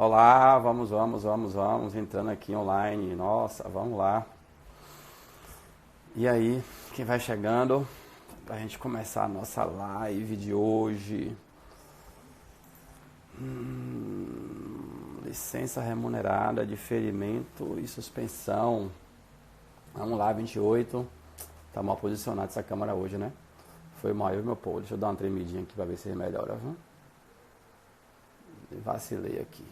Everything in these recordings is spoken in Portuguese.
Olá, vamos, entrando aqui online. Nossa, vamos lá. E aí, quem vai chegando pra gente começar a nossa live de hoje? Licença remunerada, diferimento e suspensão. Vamos lá, 28. Tá mal posicionado essa câmera hoje, né? Foi mal eu e meu povo. Deixa eu dar uma tremidinha aqui pra ver se melhora, viu? Vacilei aqui.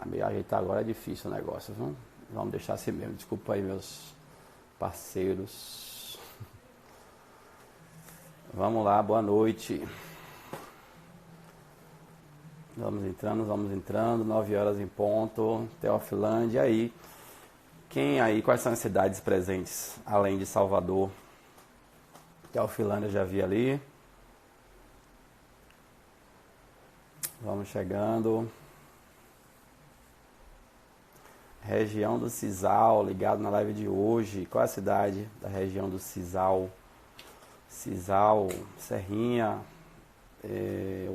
Me ajeitar agora é difícil o negócio, viu? Vamos deixar assim mesmo. Desculpa aí, meus parceiros. Vamos lá, boa noite. Vamos entrando, 9 horas em ponto, Teofilândia. E aí? Quem aí, quais são as cidades presentes, além de Salvador? Teofilândia já vi ali. Vamos chegando. Região do Cisal, ligado na live de hoje. Qual é a cidade da região do Cisal? Cisal, Serrinha,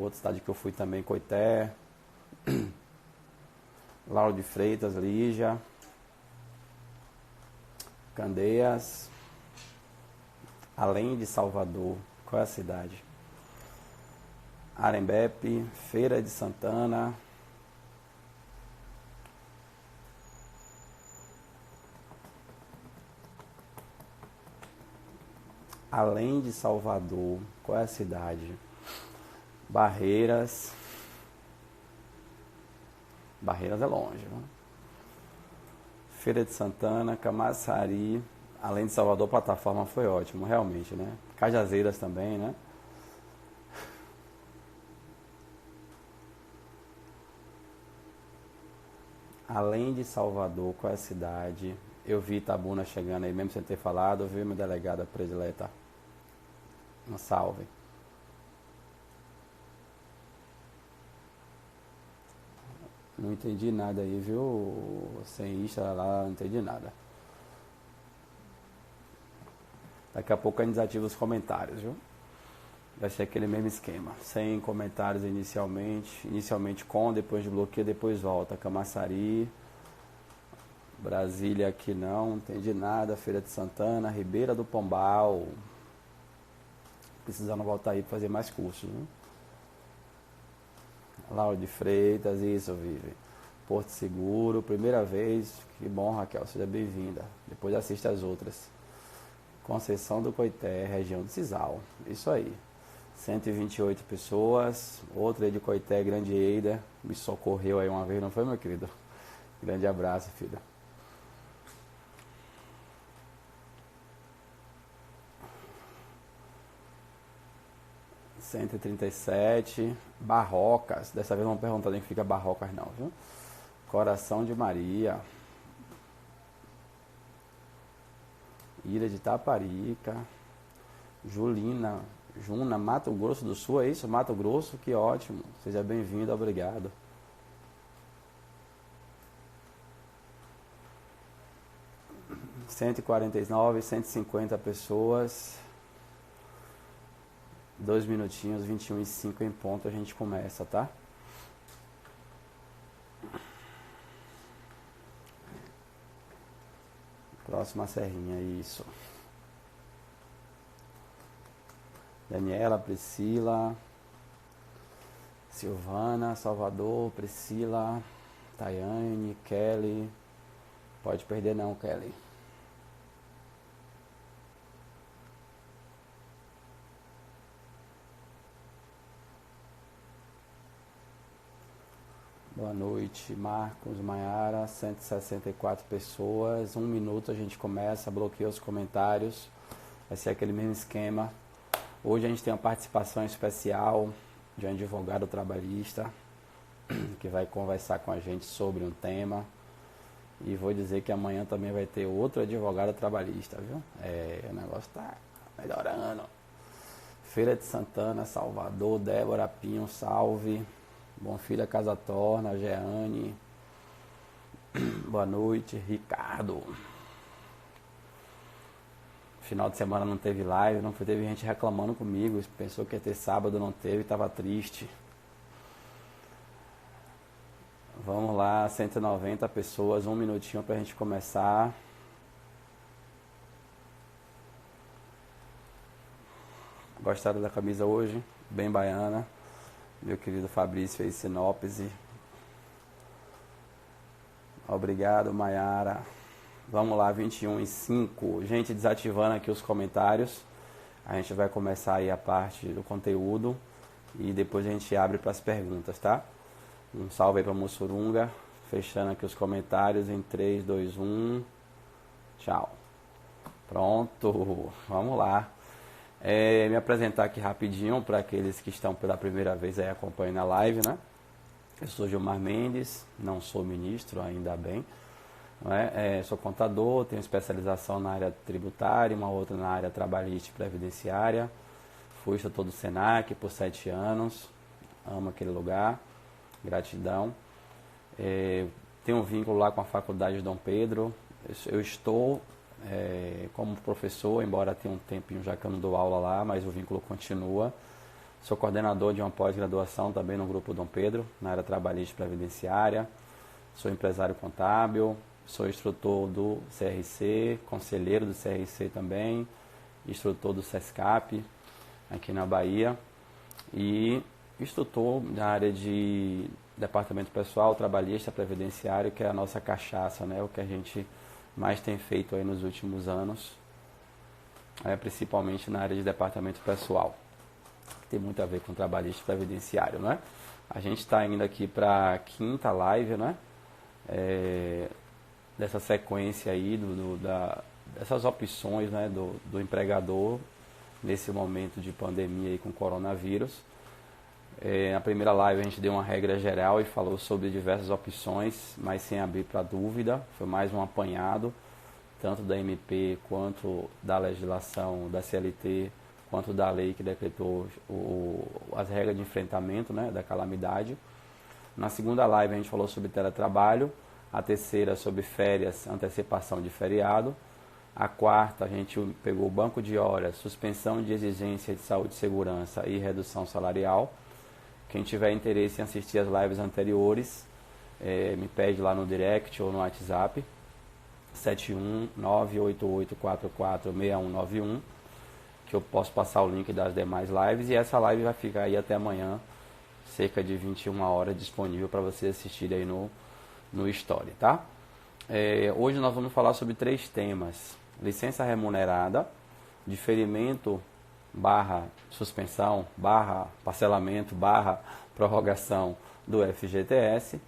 outra cidade que eu fui também, Coité, Lauro de Freitas, Lígia, Candeias, além de Salvador, qual é a cidade? Arembepe, Feira de Santana, além de Salvador, qual é a cidade? Barreiras. Barreiras é longe, viu? Feira de Santana, Camaçari, além de Salvador, plataforma foi ótimo, realmente, né? Cajazeiras também, né? Além de Salvador, qual é a cidade? Eu vi Itabuna chegando aí, mesmo sem ter falado, eu vi minha delegada predileta. Um salve. Não entendi nada aí, viu? Sem Insta lá, não entendi nada. Daqui a pouco a gente desativa os comentários, viu? Vai ser aquele mesmo esquema. Sem comentários inicialmente. Inicialmente com, depois de bloqueio, depois volta. Camaçari. Brasília aqui não entendi nada. Feira de Santana. Ribeira do Pombal. Precisando voltar aí para fazer mais cursos, né? Lauro de Freitas, isso, Vive. Porto Seguro, primeira vez. Que bom, Raquel, seja bem-vinda. Depois assista as outras. Conceição do Coité, região do Cisal. Isso aí. 128 pessoas. Outra aí de Coité, Grande Eida. Me socorreu aí uma vez, não foi, meu querido? Grande abraço, filha. Cento e 137. Barrocas. Dessa vez não vamos perguntar onde fica Barrocas, não, viu? Coração de Maria. Ilha de Taparica. Juna, Mato Grosso do Sul, é isso? Mato Grosso, que ótimo. Seja bem-vindo, obrigado. Cento e 150 pessoas. 2 minutinhos, 21h05 em ponto, a gente começa, tá? Próxima serrinha, isso. Daniela, Priscila, Silvana, Salvador, Priscila, Tayane, Kelly. Pode perder não, Kelly. Boa noite, Marcos, Maiara, 164 pessoas. 1 minuto a gente começa, bloqueia os comentários. Vai ser aquele mesmo esquema. Hoje a gente tem uma participação especial de um advogado trabalhista que vai conversar com a gente sobre um tema. E vou dizer que amanhã também vai ter outro advogado trabalhista, viu? O negócio tá melhorando. Feira de Santana, Salvador, Débora Pinho, salve. Bonfilha Casa Torna, Jeane. Boa noite, Ricardo. Final de semana não teve live, não teve gente reclamando comigo. Pensou que ia ter sábado, não teve, estava triste. Vamos lá, 190 pessoas, um minutinho para a gente começar. Gostaram da camisa hoje? Bem baiana. Meu querido Fabrício aí, Sinopse. Obrigado, Maiara. Vamos lá, 21:05. Gente, desativando aqui os comentários. A gente vai começar aí a parte do conteúdo e depois a gente abre para as perguntas, tá? Um salve aí para Mussurunga. Fechando aqui os comentários em 3, 2, 1. Tchau. Pronto, vamos lá. Me apresentar aqui rapidinho para aqueles que estão pela primeira vez aí acompanhando a live, né? Eu sou Gilmar Mendes, não sou ministro, ainda bem. Não é? Sou contador, tenho especialização na área tributária, uma outra na área trabalhista e previdenciária. Fui instrutor do SENAC por 7 anos, amo aquele lugar, gratidão. Tenho um vínculo lá com a Faculdade de Dom Pedro. Eu estou como professor, embora tenha um tempinho já que eu não dou aula lá, mas o vínculo continua. Sou coordenador de uma pós-graduação também no Grupo Dom Pedro, na área trabalhista e previdenciária. Sou empresário contábil, sou instrutor do CRC, conselheiro do CRC também, instrutor do SESCAP, aqui na Bahia. E instrutor na área de departamento pessoal, trabalhista, previdenciário, que é a nossa cachaça, né? O que a gente mais tem feito aí nos últimos anos, principalmente na área de departamento pessoal, que tem muito a ver com trabalhista e previdenciário, né? A gente está indo aqui para a quinta live, né? Dessa sequência aí, dessas opções, né? do empregador nesse momento de pandemia aí com coronavírus. Na primeira live a gente deu uma regra geral e falou sobre diversas opções, mas sem abrir para dúvida. Foi mais um apanhado, tanto da MP quanto da legislação da CLT, quanto da lei que decretou as regras de enfrentamento, né, da calamidade. Na segunda live a gente falou sobre teletrabalho, a terceira sobre férias, antecipação de feriado. A quarta a gente pegou o banco de horas, suspensão de exigência de saúde e segurança e redução salarial. Quem tiver interesse em assistir as lives anteriores, me pede lá no direct ou no WhatsApp, 71988446191, que eu posso passar o link das demais lives. E essa live vai ficar aí até amanhã, cerca de 21 horas, disponível para você assistir aí no Story, tá? Hoje nós vamos falar sobre 3 temas: licença remunerada, diferimento / suspensão / parcelamento / prorrogação do FGTS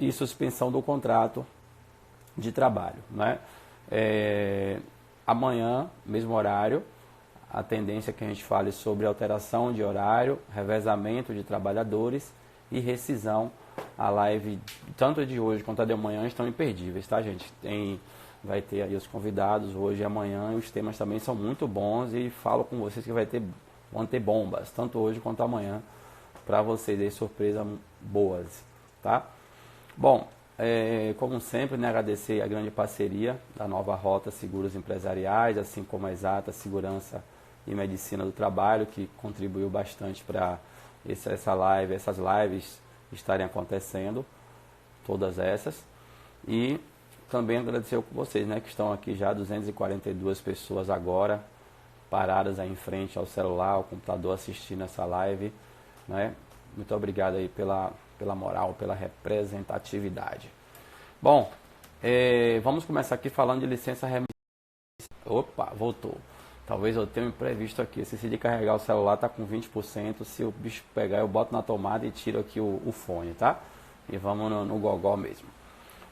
e suspensão do contrato de trabalho, né? Amanhã, mesmo horário, a tendência é que a gente fale sobre alteração de horário, revezamento de trabalhadores e rescisão. A live, tanto de hoje quanto a de amanhã, estão imperdíveis, tá, gente? Vai ter aí os convidados hoje e amanhã, e os temas também são muito bons e falo com vocês que vão ter bombas, tanto hoje quanto amanhã, para vocês aí, surpresas boas, tá? Bom, como sempre, né, agradecer a grande parceria da Nova Rota Seguros Empresariais, assim como a Exata Segurança e Medicina do Trabalho, que contribuiu bastante para essas lives estarem acontecendo, todas essas. E também agradecer com vocês, né, que estão aqui já 242 pessoas agora, paradas aí em frente ao celular, ao computador, assistindo essa live, né? Muito obrigado aí pela moral, pela representatividade. Bom, vamos começar aqui falando de licença remunerada. Opa, voltou. Talvez eu tenha um imprevisto aqui. Se de carregar o celular, tá com 20%. Se o bicho pegar, eu boto na tomada e tiro aqui o fone, tá? E vamos no gogó mesmo.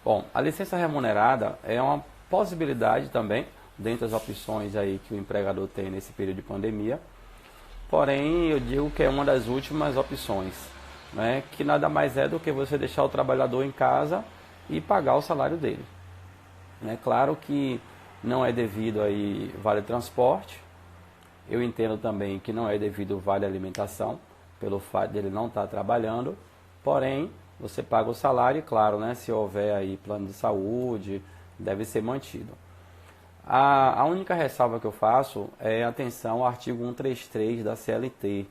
Bom, a licença remunerada é uma possibilidade também, dentre as opções aí que o empregador tem nesse período de pandemia. Porém, eu digo que é uma das últimas opções, né? Que nada mais é do que você deixar o trabalhador em casa e pagar o salário dele. É claro que não é devido aí vale transporte. Eu entendo também que não é devido vale alimentação, pelo fato dele não estar trabalhando. Porém, você paga o salário e, claro, né, se houver aí plano de saúde, deve ser mantido. A única ressalva que eu faço é atenção ao artigo 133 da CLT,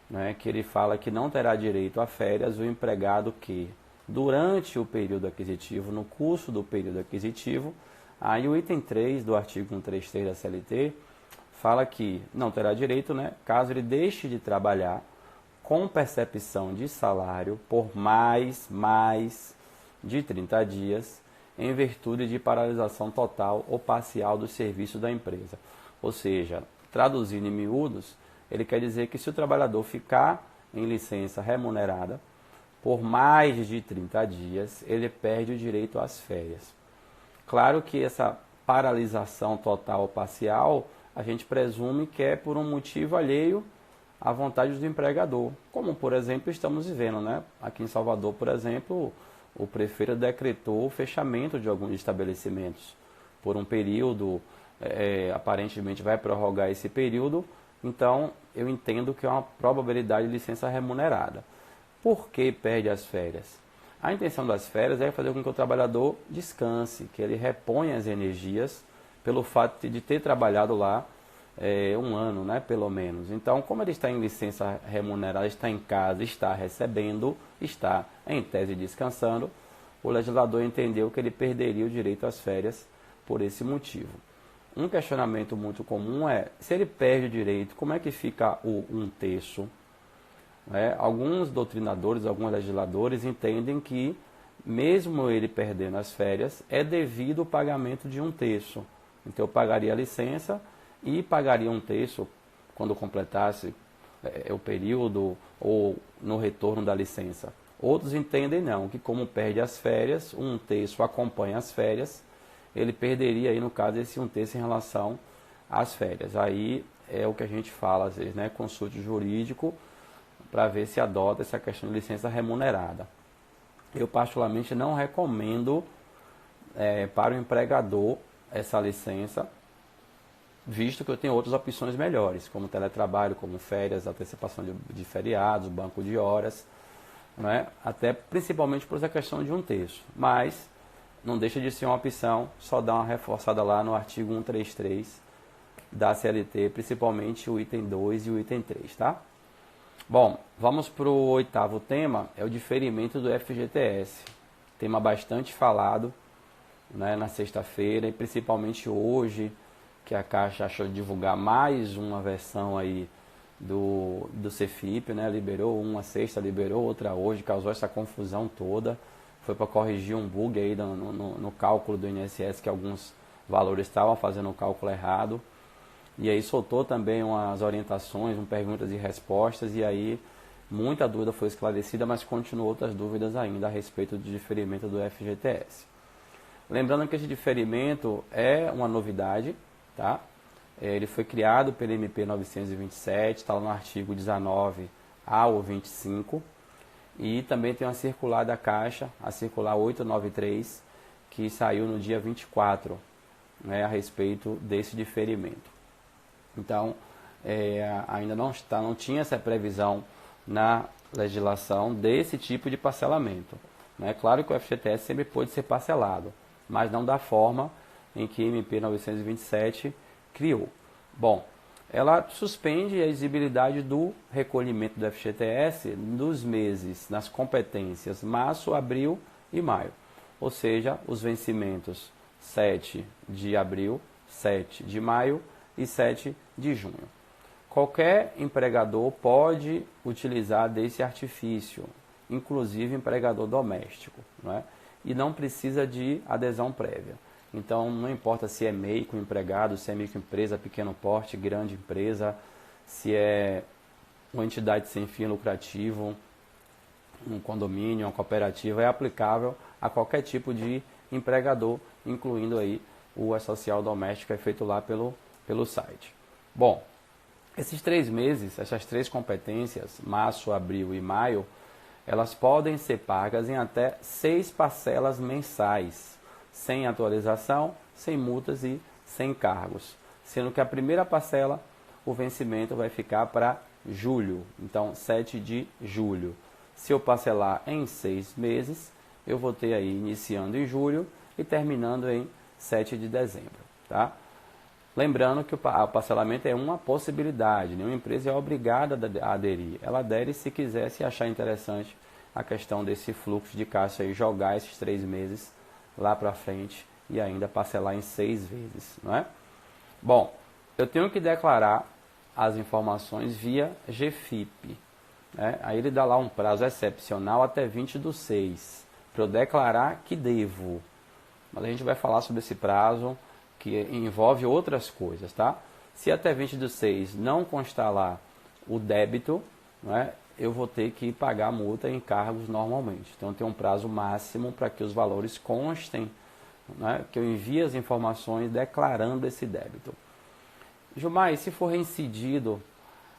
né, que ele fala que não terá direito a férias o empregado que durante o período aquisitivo, no curso do período aquisitivo. Aí o item 3 do artigo 133 da CLT fala que não terá direito, né, caso ele deixe de trabalhar com percepção de salário por mais de 30 dias, em virtude de paralisação total ou parcial do serviço da empresa. Ou seja, traduzindo em miúdos, ele quer dizer que se o trabalhador ficar em licença remunerada por mais de 30 dias, ele perde o direito às férias. Claro que essa paralisação total ou parcial, a gente presume que é por um motivo alheio à vontade do empregador, como, por exemplo, estamos vivendo, né? Aqui em Salvador, por exemplo, o prefeito decretou o fechamento de alguns estabelecimentos por um período, aparentemente vai prorrogar esse período, então eu entendo que é uma probabilidade de licença remunerada. Por que perde as férias? A intenção das férias é fazer com que o trabalhador descanse, que ele reponha as energias pelo fato de ter trabalhado lá um ano, né, pelo menos. Então, como ele está em licença remunerada, está em casa, está recebendo, está em tese descansando, o legislador entendeu que ele perderia o direito às férias por esse motivo. Um questionamento muito comum é, se ele perde o direito, como é que fica o 1/3? Alguns doutrinadores, alguns legisladores entendem que, mesmo ele perdendo as férias, é devido o pagamento de 1/3. Então, eu pagaria a licença e pagaria 1/3 quando completasse o período ou no retorno da licença. Outros entendem não, que como perde as férias, 1/3 acompanha as férias, ele perderia aí, no caso, esse 1/3 em relação às férias. Aí é o que a gente fala, às vezes, né? Consulte jurídico para ver se adota essa questão de licença remunerada. Eu, particularmente, não recomendo para o empregador essa licença, visto que eu tenho outras opções melhores, como teletrabalho, como férias, antecipação de feriados, banco de horas, né? Até principalmente por essa questão de 1/3. Mas não deixa de ser uma opção, só dá uma reforçada lá no artigo 133 da CLT, principalmente o item 2 e o item 3, tá? Bom, vamos para o 8º tema, é o diferimento do FGTS. Tema bastante falado, né, na sexta-feira e principalmente hoje, que a Caixa achou de divulgar mais uma versão aí do CEFIP, né? Liberou uma sexta, liberou outra hoje, causou essa confusão toda. Foi para corrigir um bug aí no cálculo do INSS, que alguns valores estavam fazendo o cálculo errado. E aí soltou também umas orientações, perguntas e respostas, e aí muita dúvida foi esclarecida, mas continuam outras dúvidas ainda a respeito do diferimento do FGTS. Lembrando que esse diferimento é uma novidade, tá? Ele foi criado pelo MP 927, está lá no artigo 19 ao 25, e também tem uma circular da Caixa, a circular 893, que saiu no dia 24, né, a respeito desse diferimento. Então, ainda não tinha essa previsão na legislação desse tipo de parcelamento. É claro que o FGTS sempre pode ser parcelado, mas não da forma em que a MP 927 criou. Bom, ela suspende a exigibilidade do recolhimento do FGTS nos meses, nas competências março, abril e maio. Ou seja, os vencimentos 7 de abril, 7 de maio e 7 de junho. Qualquer empregador pode utilizar desse artifício, inclusive empregador doméstico, não é? E não precisa de adesão prévia. Então, não importa se é MEI com empregado, se é microempresa, pequeno porte, grande empresa, se é uma entidade sem fim lucrativo, um condomínio, uma cooperativa, é aplicável a qualquer tipo de empregador, incluindo aí o E-Social doméstico, que é feito lá pelo site. Bom, esses 3 meses, essas 3 competências, março, abril e maio, elas podem ser pagas em até 6 parcelas mensais, sem atualização, sem multas e sem cargos. Sendo que a primeira parcela, o vencimento vai ficar para julho, então 7 de julho. Se eu parcelar em 6 meses, eu vou ter aí iniciando em julho e terminando em 7 de dezembro, tá? Lembrando que o parcelamento é uma possibilidade, nenhuma empresa é obrigada a aderir. Ela adere se quiser, se achar interessante a questão desse fluxo de caixa e jogar esses 3 meses lá para frente e ainda parcelar em 6 vezes, não é? Bom, eu tenho que declarar as informações via GFIP, né? Aí ele dá lá um prazo excepcional até 20/6 para eu declarar que devo. Mas a gente vai falar sobre esse prazo que envolve outras coisas, tá? Se até 20/6 não constar lá o débito, né, eu vou ter que pagar a multa e encargos normalmente. Então tem um prazo máximo para que os valores constem, né, que eu envie as informações declarando esse débito. Gilmar, e se for reincidido,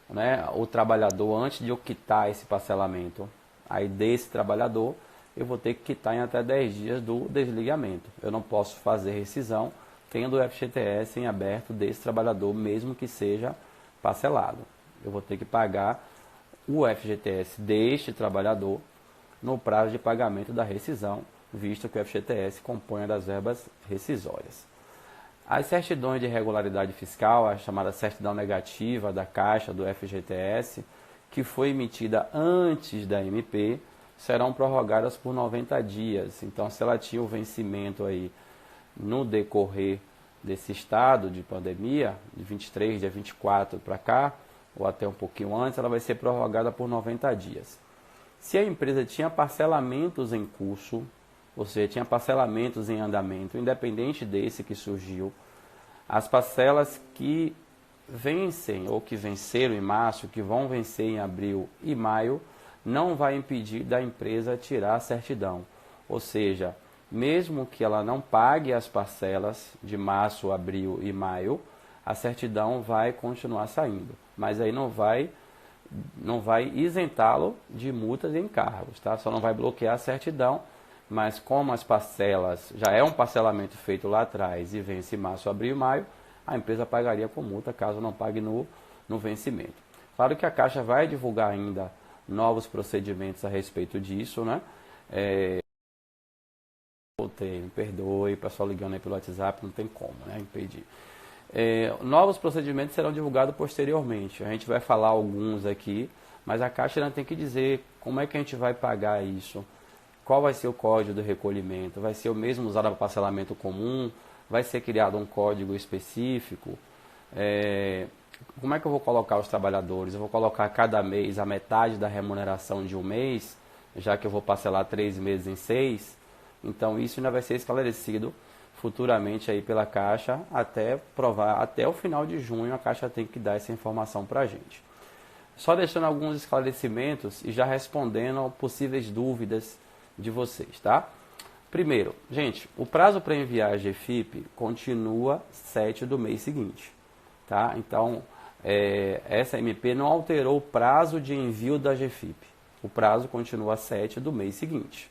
né, o trabalhador antes de eu quitar esse parcelamento, aí desse trabalhador, eu vou ter que quitar em até 10 dias do desligamento. Eu não posso fazer rescisão tendo o FGTS em aberto desse trabalhador, mesmo que seja parcelado. Eu vou ter que pagar o FGTS deste trabalhador no prazo de pagamento da rescisão, visto que o FGTS compõe das verbas rescisórias. As certidões de regularidade fiscal, a chamada certidão negativa da Caixa do FGTS, que foi emitida antes da MP, serão prorrogadas por 90 dias. Então, se ela tinha o vencimento aí no decorrer desse estado de pandemia, de 23, dia 24 para cá, ou até um pouquinho antes, ela vai ser prorrogada por 90 dias. Se a empresa tinha parcelamentos em curso, ou seja, tinha parcelamentos em andamento, independente desse que surgiu, as parcelas que vencem ou que venceram em março, que vão vencer em abril e maio, não vai impedir da empresa tirar a certidão. Ou seja, mesmo que ela não pague as parcelas de março, abril e maio, a certidão vai continuar saindo. Mas aí não vai isentá-lo de multas e encargos, tá? Só não vai bloquear a certidão, mas como as parcelas, já é um parcelamento feito lá atrás e vence em março, abril e maio, a empresa pagaria com multa caso não pague no vencimento. Claro que a Caixa vai divulgar ainda novos procedimentos a respeito disso, né? Voltei, me perdoe, pessoal ligando aí pelo WhatsApp, não tem como, né? Impedir. Novos procedimentos serão divulgados posteriormente. A gente vai falar alguns aqui, mas a Caixa ainda tem que dizer como é que a gente vai pagar isso, qual vai ser o código do recolhimento, vai ser o mesmo usado para parcelamento comum, vai ser criado um código específico, como é que eu vou colocar os trabalhadores? Eu vou colocar cada mês a metade da remuneração de um mês, já que eu vou parcelar 3 meses em 6, então isso ainda vai ser esclarecido futuramente aí pela Caixa, até o final de junho a Caixa tem que dar essa informação para a gente. Só deixando alguns esclarecimentos e já respondendo possíveis dúvidas de vocês, tá? Primeiro, gente, o prazo para enviar a GFIP continua 7 do mês seguinte, tá? Então, essa MP não alterou o prazo de envio da GFIP. O prazo continua 7 do mês seguinte.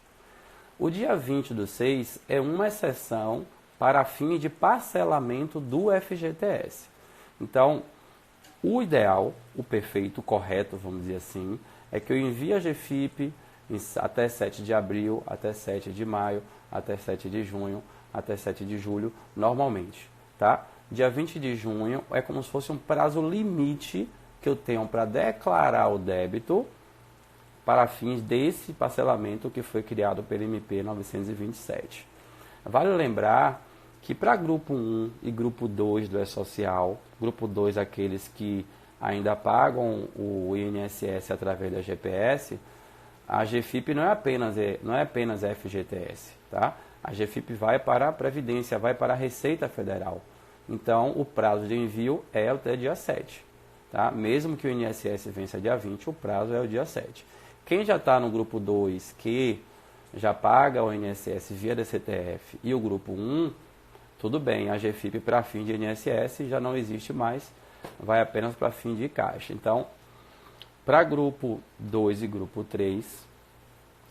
O dia 20/6 é uma exceção para fim de parcelamento do FGTS. Então, o ideal, o perfeito, o correto, vamos dizer assim, é que eu envie a GFIP até 7 de abril, até 7 de maio, até 7 de junho, até 7 de julho, normalmente, tá? Dia 20 de junho é como se fosse um prazo limite que eu tenho para declarar o débito para fins desse parcelamento que foi criado pelo MP 927. Vale lembrar que para grupo 1 e grupo 2 do E-Social, grupo 2 aqueles que ainda pagam o INSS através da GPS, a GFIP não é apenas FGTS, tá? A GFIP vai para a Previdência, vai para a Receita Federal. Então, o prazo de envio é até dia 7, tá? Mesmo que o INSS vença dia 20, o prazo é o dia 7. Quem já está no grupo 2, que já paga o INSS via DCTF, e o grupo 1, tudo bem, a GFIP para fim de INSS já não existe mais, vai apenas para fim de Caixa. Então, para grupo 2 e grupo 3,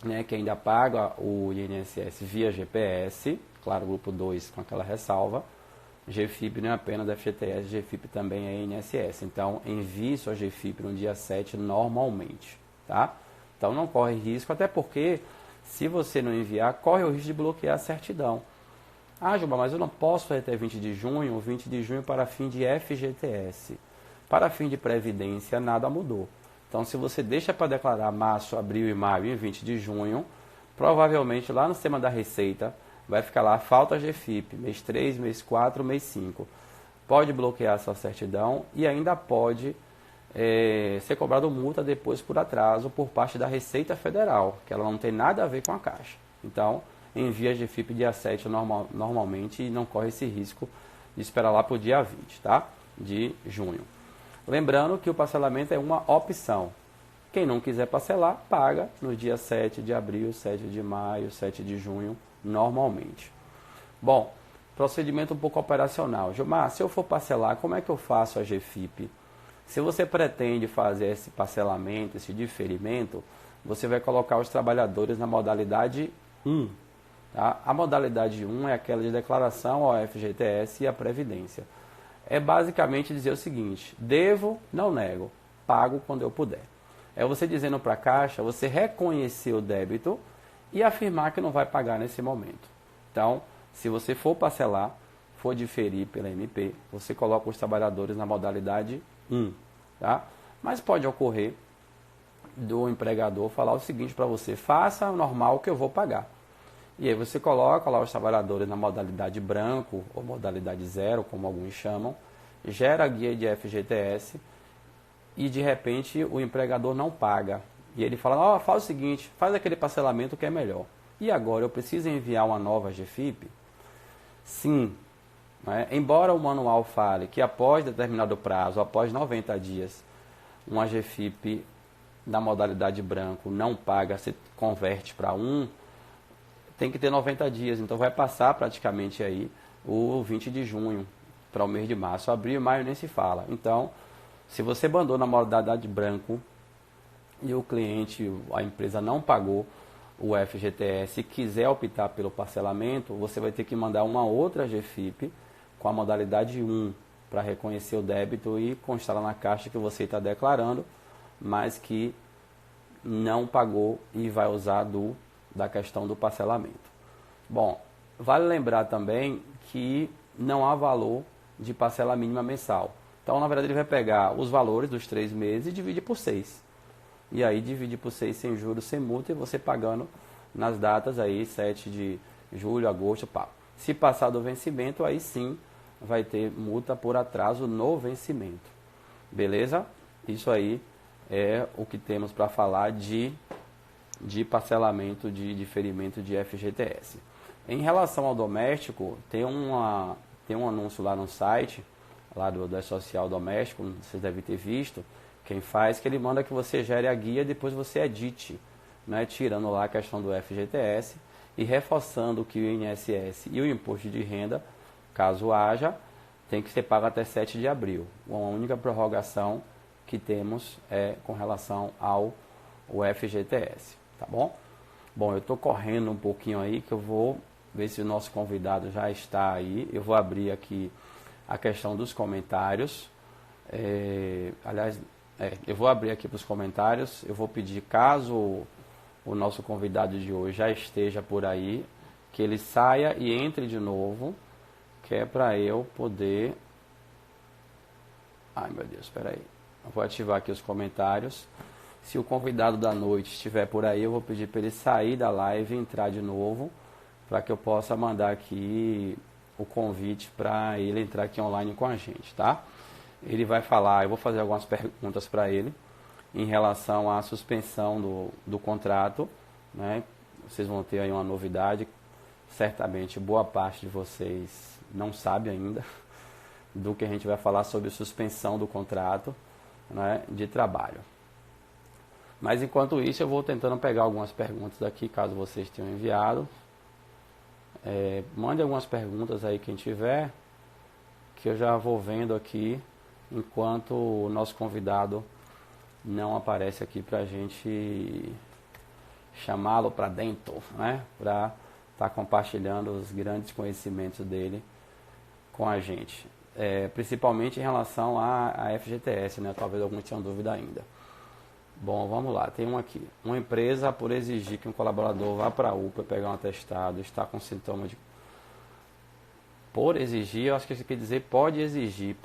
né, que ainda paga o INSS via GPS, claro, grupo 2 com aquela ressalva, GFIP não é apenas FGTS, GFIP também é INSS. Então, envie sua GFIP no dia 7 normalmente, tá? Então, não corre risco, até porque, se você não enviar, corre o risco de bloquear a certidão. Ah, Juba, mas eu não posso fazer até 20 de junho, 20 de junho para fim de FGTS. Para fim de Previdência, nada mudou. Então, se você deixa para declarar março, abril e maio em 20 de junho, provavelmente lá no sistema da Receita vai ficar lá falta GFIP, mês 3, mês 4, mês 5. Pode bloquear sua certidão e ainda pode ser cobrado multa depois por atraso por parte da Receita Federal, que ela não tem nada a ver com a Caixa. Então, envia a GFIP dia 7 normalmente e não corre esse risco de esperar lá para o dia 20, tá? De junho. Lembrando que o parcelamento é uma opção. Quem não quiser parcelar, paga no dia 7 de abril, 7 de maio, 7 de junho, normalmente. Bom, procedimento um pouco operacional. Gilmar, se eu for parcelar, como é que eu faço a GFIP? Se você pretende fazer esse parcelamento, esse diferimento, você vai colocar os trabalhadores na modalidade 1. Tá? A modalidade 1 é aquela de declaração ao FGTS e à Previdência. É basicamente dizer o seguinte: devo, não nego, pago quando eu puder. É você dizendo para a Caixa, você reconhecer o débito e afirmar que não vai pagar nesse momento. Então, se você for parcelar, for diferir pela MP, você coloca os trabalhadores na modalidade 1. Tá? Mas pode ocorrer do empregador falar o seguinte para você: faça o normal que eu vou pagar. E aí você coloca lá os trabalhadores na modalidade branco ou modalidade 0, como alguns chamam, gera a guia de FGTS e de repente o empregador não paga. E ele fala: faz o seguinte, faz aquele parcelamento que é melhor. E agora eu preciso enviar uma nova GFIP? Sim. Né? Embora o manual fale que após determinado prazo, após 90 dias, uma GFIP da modalidade branco não paga, se converte para 1, tem que ter 90 dias, então vai passar praticamente aí o 20 de junho para o mês de março. Abril e maio nem se fala. Então, se você mandou na modalidade branco e o cliente, a empresa não pagou o FGTS e quiser optar pelo parcelamento, você vai ter que mandar uma outra GFIP com a modalidade 1 para reconhecer o débito e constar lá na Caixa que você está declarando, mas que não pagou e vai usar da questão do parcelamento. Bom, vale lembrar também que não há valor de parcela mínima mensal. Então, na verdade, ele vai pegar os valores dos 3 meses e dividir por 6. E aí, divide por 6 sem juros, sem multa, e você pagando nas datas aí, 7 de julho, agosto, pá. Se passar do vencimento, aí sim vai ter multa por atraso no vencimento. Beleza? Isso aí é o que temos para falar de parcelamento, de diferimento de FGTS. Em relação ao doméstico, tem um anúncio lá no site, lá do E-Social Doméstico, vocês devem ter visto, quem faz, que ele manda que você gere a guia e depois você edite, né, tirando lá a questão do FGTS e reforçando que o INSS e o imposto de renda, caso haja, tem que ser pago até 7 de abril. Uma única prorrogação que temos é com relação ao FGTS. Tá bom? Bom, eu estou correndo um pouquinho aí, que eu vou ver se o nosso convidado já está aí. Eu vou abrir aqui a questão dos comentários. Eu vou abrir aqui para os comentários. Eu vou pedir, caso o nosso convidado de hoje já esteja por aí, que ele saia e entre de novo, que é para eu poder... Ai, meu Deus, espera aí. Eu vou ativar aqui os comentários. Se o convidado da noite estiver por aí, eu vou pedir para ele sair da live e entrar de novo, para que eu possa mandar aqui o convite para ele entrar aqui online com a gente, tá? Ele vai falar, eu vou fazer algumas perguntas para ele em relação à suspensão do contrato, né? Vocês vão ter aí uma novidade, certamente boa parte de vocês não sabe ainda do que a gente vai falar sobre suspensão do contrato, né, de trabalho. Mas enquanto isso, eu vou tentando pegar algumas perguntas aqui, caso vocês tenham enviado. Mande algumas perguntas aí quem tiver, que eu já vou vendo aqui, enquanto o nosso convidado não aparece aqui para a gente chamá-lo para dentro, né? Para estar compartilhando os grandes conhecimentos dele com a gente. Principalmente em relação à FGTS, né? Talvez alguns tenham dúvida ainda. Bom, vamos lá, tem um aqui. Uma empresa, por exigir que um colaborador vá para a UPA pegar um atestado, está com sintomas de... Por exigir, eu acho que isso quer dizer pode exigir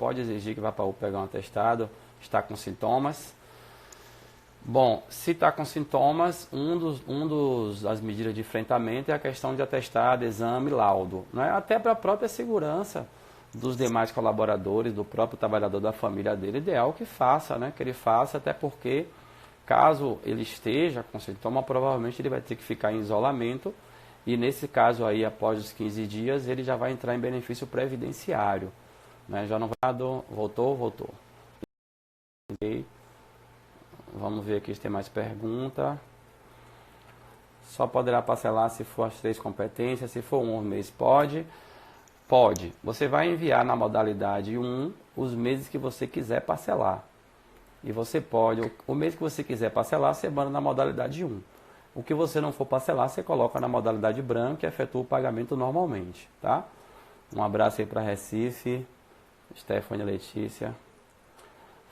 que vá para a UPA pegar um atestado, está com sintomas. Bom, se está com sintomas, as medidas de enfrentamento é a questão de atestado, exame, laudo, né? Até para a própria segurança dos demais colaboradores, do próprio trabalhador, da família dele, ideal que faça, né? Que ele faça, até porque caso ele esteja com sintoma, provavelmente ele vai ter que ficar em isolamento e nesse caso aí, após os 15 dias, ele já vai entrar em benefício previdenciário, né? Já não vai... Voltou. Ok. Vamos ver aqui se tem mais pergunta. Só poderá parcelar se for as 3 competências, se for um mês, pode? Pode. Você vai enviar na modalidade 1 os meses que você quiser parcelar. E você pode, o mês que você quiser parcelar, você manda na modalidade 1. O que você não for parcelar, você coloca na modalidade branca e efetua o pagamento normalmente, tá? Um abraço aí para Recife, Stefania Letícia.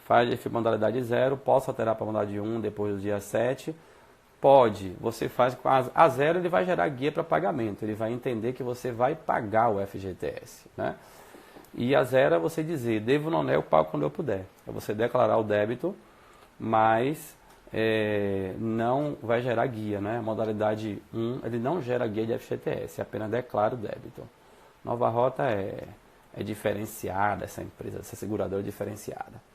Faz de modalidade 0, posso alterar para a modalidade 1 depois do dia 7? Pode. Você faz com a 0, ele vai gerar guia para pagamento. Ele vai entender que você vai pagar o FGTS, né? E a 0 é você dizer, devo não, eu pago quando eu puder. É você declarar o débito, mas não vai gerar guia, né? A modalidade 1, ele não gera guia de FGTS, apenas declara o débito. Nova Rota é diferenciada, essa empresa, essa seguradora é diferenciada.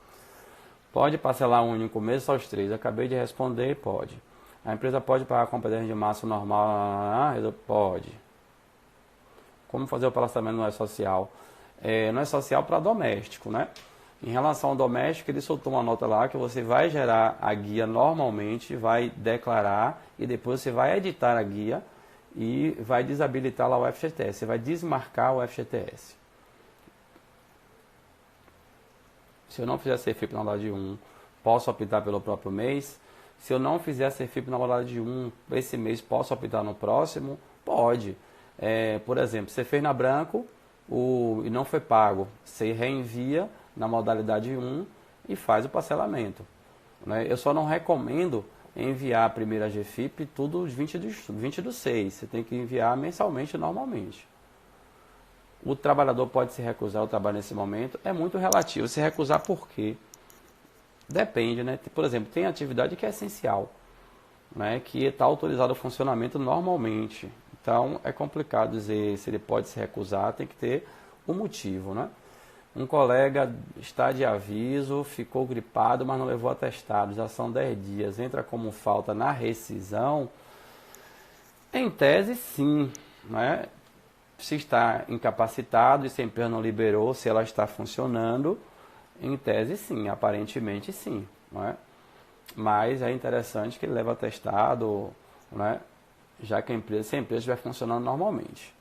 Pode parcelar um único mês, só os 3. Acabei de responder, pode. A empresa pode pagar a competência de massa normal? Pode. Como fazer o parcelamento no E-Social? No E-Social para doméstico, né? Em relação ao doméstico, ele soltou uma nota lá que você vai gerar a guia normalmente, vai declarar e depois você vai editar a guia e vai desabilitar lá o FGTS. Você vai desmarcar o FGTS. Se eu não fizer CFIP na modalidade 1, posso optar pelo próprio mês. Se eu não fizer CFIP na modalidade 1, esse mês posso optar no próximo? Pode. Por exemplo, você fez na branco e não foi pago. Você reenvia na modalidade 1 e faz o parcelamento, né? Eu só não recomendo enviar a primeira GFIP tudo 20 do 6. Você tem que enviar mensalmente normalmente. O trabalhador pode se recusar ao trabalho nesse momento? É muito relativo. Se recusar por quê? Depende, né? Por exemplo, tem atividade que é essencial, né? Que está autorizado o funcionamento normalmente. Então, é complicado dizer se ele pode se recusar, tem que ter um motivo, né? Um colega está de aviso, ficou gripado, mas não levou atestado. Já são 10 dias. Entra como falta na rescisão? Em tese, sim, né? Se está incapacitado e se a empresa não liberou, se ela está funcionando, em tese sim, aparentemente sim, não é? Mas é interessante que ele leve atestado, né? Já que se a empresa estiver funcionando normalmente.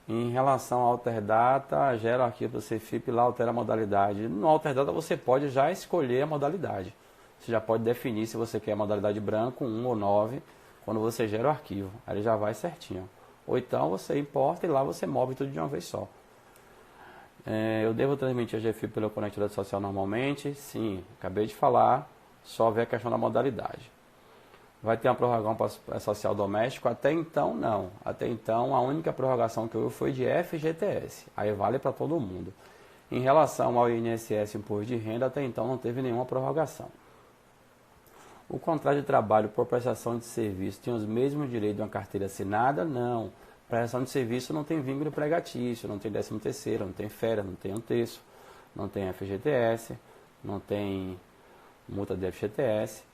Em relação ao Alterdata, gera o arquivo do CFIP e lá altera a modalidade. No Alterdata você pode já escolher a modalidade. Você já pode definir se você quer a modalidade branco, 1 ou 9, quando você gera o arquivo. Aí ele já vai certinho. Ou então você importa e lá você move tudo de uma vez só. Eu devo transmitir a GFIP pela conectividade social normalmente? Sim, acabei de falar, só ver a questão da modalidade. Vai ter uma prorrogação para social doméstico? Até então, não. Até então, a única prorrogação que houve foi de FGTS. Aí vale para todo mundo. Em relação ao INSS Imposto de Renda, até então não teve nenhuma prorrogação. O contrato de trabalho por prestação de serviço tem os mesmos direitos de uma carteira assinada? Não. Prestação de serviço não tem vínculo empregatício, não tem 13º, não tem férias, não tem um terço, não tem FGTS, não tem multa de FGTS.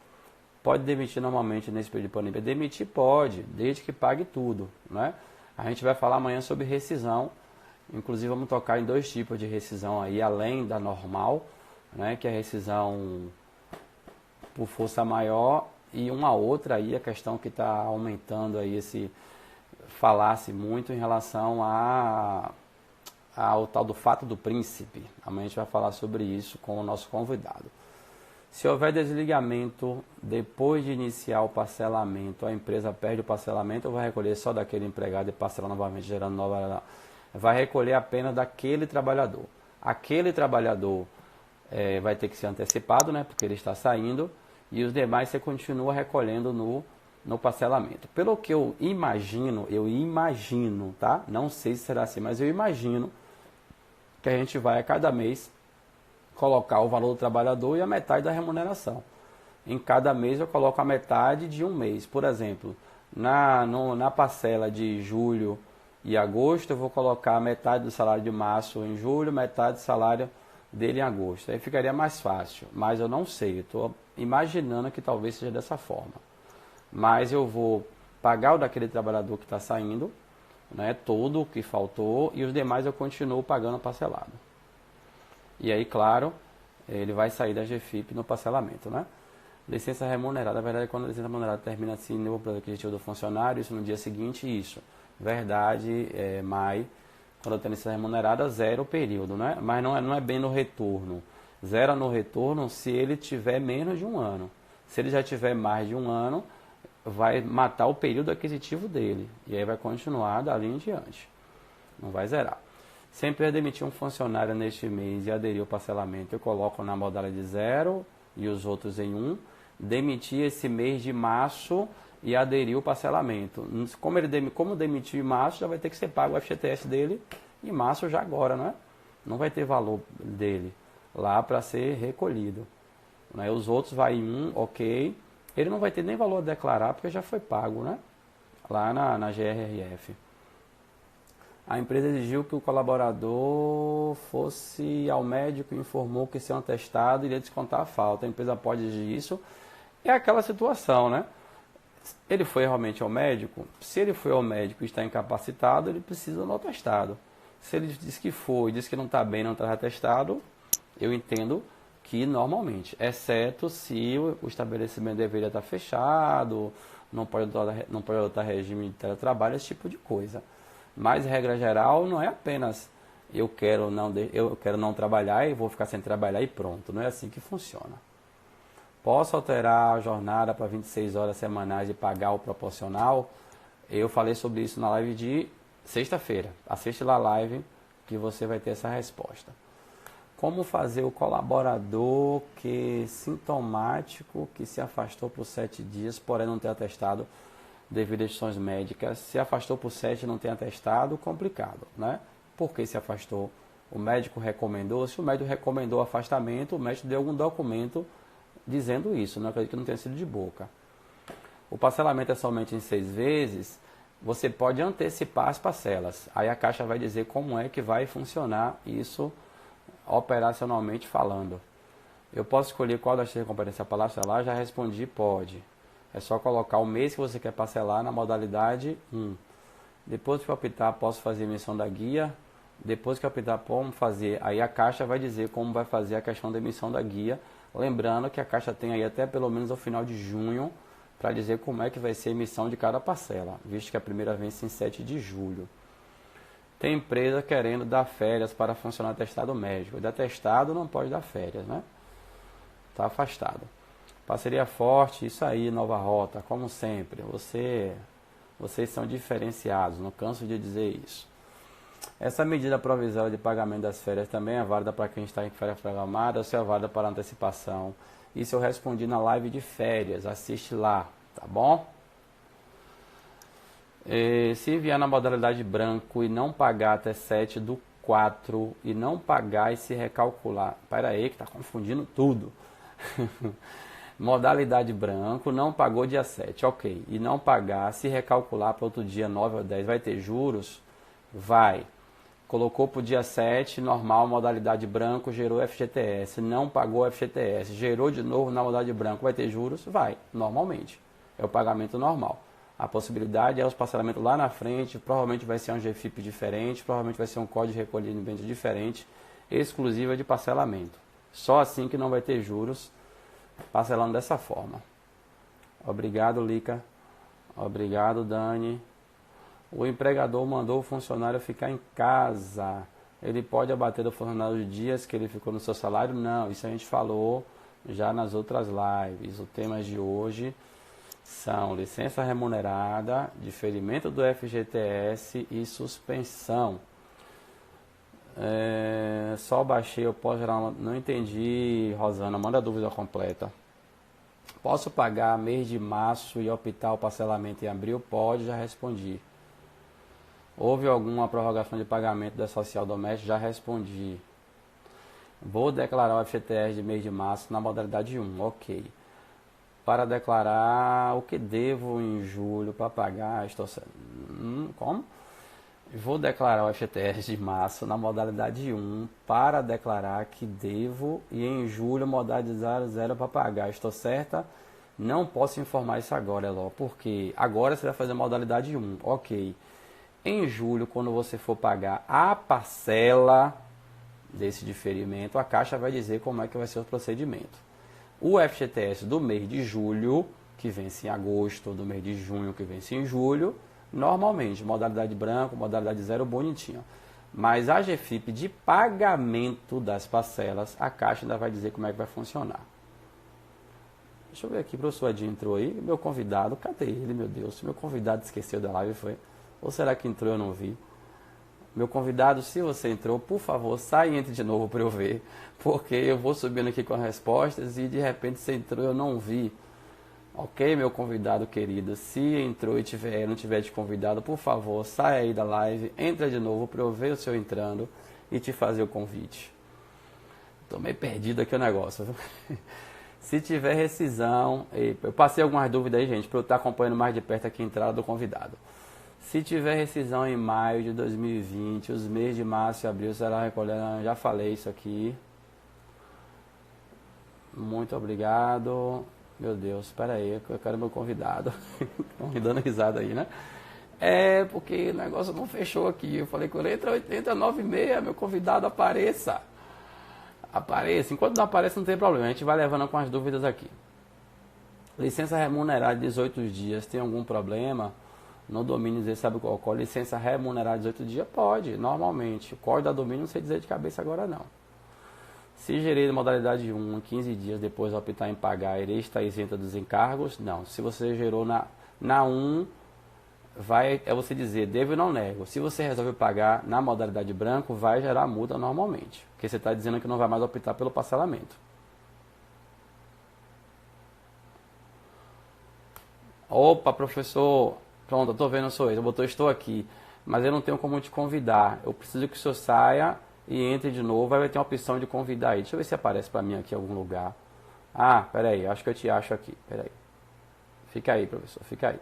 Pode demitir normalmente nesse período de pandemia? Demitir pode, desde que pague tudo, né? A gente vai falar amanhã sobre rescisão, inclusive vamos tocar em 2 tipos de rescisão aí, além da normal, né? Que é a rescisão por força maior e uma outra aí, a questão que está aumentando aí falasse muito em relação ao tal do fato do príncipe. Amanhã a gente vai falar sobre isso com o nosso convidado. Se houver desligamento depois de iniciar o parcelamento, a empresa perde o parcelamento ou vai recolher só daquele empregado e parcelar novamente, gerando nova... Vai recolher apenas daquele trabalhador. Aquele trabalhador vai ter que ser antecipado, né, porque ele está saindo, e os demais você continua recolhendo no parcelamento. Pelo que eu imagino, tá? Não sei se será assim, mas eu imagino que a gente vai a cada mês colocar o valor do trabalhador e a metade da remuneração. Em cada mês eu coloco a metade de um mês. Por exemplo, na parcela de julho e agosto, eu vou colocar metade do salário de março em julho, metade do salário dele em agosto. Aí ficaria mais fácil, mas eu não sei. Eu estou imaginando que talvez seja dessa forma. Mas eu vou pagar o daquele trabalhador que está saindo, né, todo o que faltou, e os demais eu continuo pagando parcelado. E aí, claro, ele vai sair da GFIP no parcelamento, né? Licença remunerada, na verdade, quando a licença remunerada termina assim no plano aquisitivo do funcionário, isso no dia seguinte, isso. Verdade, Mai, quando eu tenho licença remunerada, zero o período, né? Mas não é bem no retorno. Zero no retorno se ele tiver menos de um ano. Se ele já tiver mais de um ano, vai matar o período aquisitivo dele. E aí vai continuar dali em diante. Não vai zerar. Sempre eu demitir um funcionário neste mês e aderir ao parcelamento, eu coloco na modalidade 0 e os outros em 1. Demitir esse mês de março e aderir ao parcelamento. Como demitiu em março, já vai ter que ser pago o FGTS dele em março já agora, né? Não vai ter valor dele lá para ser recolhido. Né? Os outros vai em 1, ok. Ele não vai ter nem valor a declarar porque já foi pago, né? Lá na GRRF. A empresa exigiu que o colaborador fosse ao médico e informou que seu atestado iria descontar a falta. A empresa pode exigir isso. É aquela situação, né? Ele foi realmente ao médico. Se ele foi ao médico e está incapacitado, ele precisa do atestado. Se ele diz que foi, diz que não está bem, não está atestado, eu entendo que normalmente, exceto se o estabelecimento deveria estar fechado, não pode adotar regime de teletrabalho, esse tipo de coisa. Mas, regra geral, não é apenas eu quero não trabalhar e vou ficar sem trabalhar e pronto. Não é assim que funciona. Posso alterar a jornada para 26 horas semanais e pagar o proporcional? Eu falei sobre isso na live de sexta-feira. Assiste lá a live que você vai ter essa resposta. Como fazer o colaborador que sintomático, que se afastou por 7 dias, porém não ter atestado devido a questões médicas, se afastou por 7 e não tem atestado, complicado, né? Por que se afastou? O médico recomendou, se o médico recomendou o afastamento, o médico deu algum documento dizendo isso, não acredito que não tenha sido de boca. O parcelamento é somente em 6 vezes, você pode antecipar as parcelas, aí a Caixa vai dizer como é que vai funcionar isso operacionalmente falando. Eu posso escolher qual das 3 competências para parcelar? Já respondi, pode. É só colocar o mês que você quer parcelar na modalidade 1. Depois que eu optar, posso fazer emissão da guia. Depois que eu optar, como fazer, aí a Caixa vai dizer como vai fazer a questão da emissão da guia. Lembrando que a Caixa tem aí até pelo menos ao final de junho para dizer como é que vai ser a emissão de cada parcela, visto que a primeira vence em 7 de julho. Tem empresa querendo dar férias para funcionário atestado médico. De atestado não pode dar férias, né? Está afastado. Parceria forte, isso aí, Nova Rota, como sempre. Vocês são diferenciados, não canso de dizer isso. Essa medida provisória de pagamento das férias também é válida para quem está em férias programadas ou se é válida para antecipação. Isso eu respondi na live de férias, assiste lá, tá bom? Se vier na modalidade branco e não pagar até 7 do 4 e não pagar e se recalcular. Pera aí que está confundindo tudo. Modalidade branco, não pagou dia 7, ok. E não pagar, se recalcular para outro dia 9 ou 10, vai ter juros? Vai. Colocou para o dia 7, normal, modalidade branco, gerou FGTS. Não pagou FGTS, gerou de novo na modalidade branco, vai ter juros? Vai, normalmente. É o pagamento normal. A possibilidade é os parcelamentos lá na frente, provavelmente vai ser um GFIP diferente, provavelmente vai ser um código de recolhimento diferente, exclusiva de parcelamento. Só assim que não vai ter juros, parcelando dessa forma. Obrigado, Lica. Obrigado, Dani. O empregador mandou o funcionário ficar em casa. Ele pode abater do funcionário os dias que ele ficou no seu salário? Não, isso a gente falou já nas outras lives. Os temas de hoje são licença remunerada, diferimento do FGTS e suspensão. Só baixei, eu posso gerar uma... Não entendi, Rosana, manda a dúvida completa. Posso pagar mês de março e optar o parcelamento em abril? Pode, já respondi. Houve alguma prorrogação de pagamento da social doméstica? Já respondi. Vou declarar o FGTS de mês de março na modalidade 1, ok. para declarar o que devo em julho para pagar. Como? Vou declarar o FGTS de março na modalidade 1 para declarar que devo e em julho modalidade 0 para pagar. Estou certa? Não posso informar isso agora, Eló, porque agora você vai fazer a modalidade 1. Ok. Em julho, quando você for pagar a parcela desse diferimento, a Caixa vai dizer como é que vai ser o procedimento. O FGTS do mês de julho, que vence em agosto, ou do mês de junho, que vence em julho, normalmente, modalidade branco, modalidade 0, bonitinho. Mas a GFIP de pagamento das parcelas, a Caixa ainda vai dizer como é que vai funcionar. Deixa eu ver aqui, o professor Adinho entrou aí. Meu convidado, cadê ele, meu Deus? Meu convidado esqueceu da live, foi? Ou será que entrou e eu não vi? Meu convidado, se você entrou, por favor, sai e entre de novo para eu ver. Porque eu vou subindo aqui com as respostas e de repente você entrou e eu não vi. Ok, meu convidado querido, se entrou e não tiver te convidado, por favor, sai aí da live, entra de novo para eu ver o seu entrando e te fazer o convite. Estou meio perdido aqui o negócio. Se tiver rescisão, eu passei algumas dúvidas aí, gente, para eu estar acompanhando mais de perto aqui a entrada do convidado. Se tiver rescisão em maio de 2020, os meses de março e abril será recolhendo, já falei isso aqui. Muito obrigado. Meu Deus, espera aí, eu quero meu convidado. Estão me dando risada aí, né? É, porque o negócio não fechou aqui. Eu falei que entra 9h30, meu convidado apareça. Apareça. Enquanto não aparece, não tem problema. A gente vai levando com as dúvidas aqui. Licença remunerada de 18 dias, tem algum problema? No domínio, você sabe qual? Licença remunerada de 18 dias? Pode, normalmente. O código da domínio não sei dizer de cabeça agora, não. Se gerei modalidade 1, 15 dias depois optar em pagar, irei estar isenta dos encargos? Não. Se você gerou na 1, é você dizer, devo e não nego. Se você resolve pagar na modalidade branco, vai gerar multa normalmente. Porque você está dizendo que não vai mais optar pelo parcelamento. Opa, professor. Pronto, eu estou vendo, sou eu. Botou, estou aqui. Mas eu não tenho como te convidar. Eu preciso que o senhor saia e entre de novo, aí vai ter uma opção de convidar aí. Deixa eu ver se aparece para mim aqui em algum lugar. Ah, peraí, acho que eu te acho aqui. Peraí. Fica aí, professor, fica aí.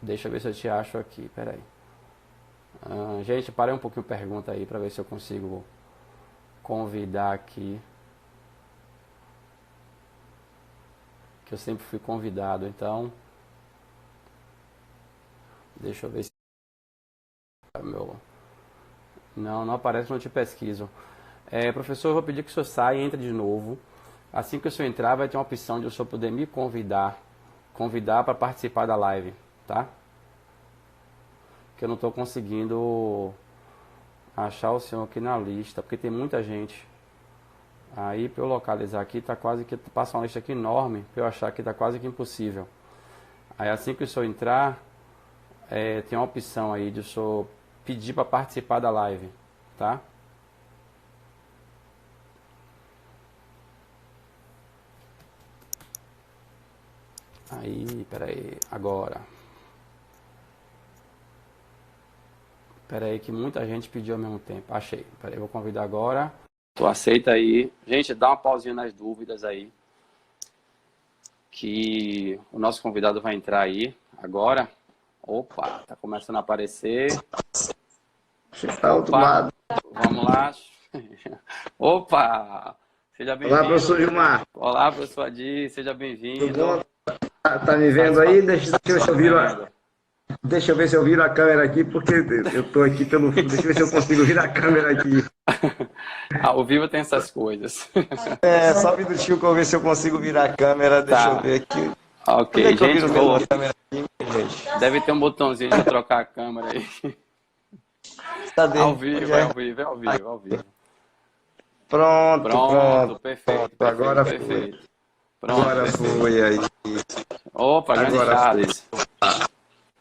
Deixa eu ver se eu te acho aqui, peraí. Gente, parei um pouquinho pergunta aí para ver se eu consigo convidar aqui. Que eu sempre fui convidado, então deixa eu ver se não aparece, não te pesquiso. Professor, eu vou pedir que o senhor saia e entre de novo. Assim que o senhor entrar, vai ter uma opção de o senhor poder me convidar para participar da live, tá? Que eu não estou conseguindo achar o senhor aqui na lista, porque tem muita gente. Aí, para eu localizar aqui, tá quase que passa uma lista aqui enorme, para eu achar que tá quase que impossível. Aí, assim que o senhor entrar, tem uma opção aí de o senhor pedir para participar da live, tá? Aí, peraí, agora. Peraí que muita gente pediu ao mesmo tempo. Achei. Peraí, vou convidar agora. Tu aceita aí. Gente, dá uma pausinha nas dúvidas aí. Que o nosso convidado vai entrar aí agora. Opa, tá começando a aparecer. Está automático. Vamos lá. Opa! Seja bem-vindo. Olá, professor Gilmar. Olá, professor Adi, seja bem-vindo. Tudo bom? Tá me vendo aí? Deixa eu ver se eu viro a câmera aqui, porque eu tô aqui pelo... Deixa eu ver se eu consigo virar a câmera aqui. Ao vivo tem essas coisas. Só um minutinho que eu ver se eu consigo virar a câmera. Deixa eu ver aqui. Ok, gente, a câmera aqui, gente? Deve ter um botãozinho de trocar a câmera aí. Cadê? Ao vivo. Pronto. Perfeito. Agora perfeito. Foi. Agora foi aí. Opa, grande Agora Charles.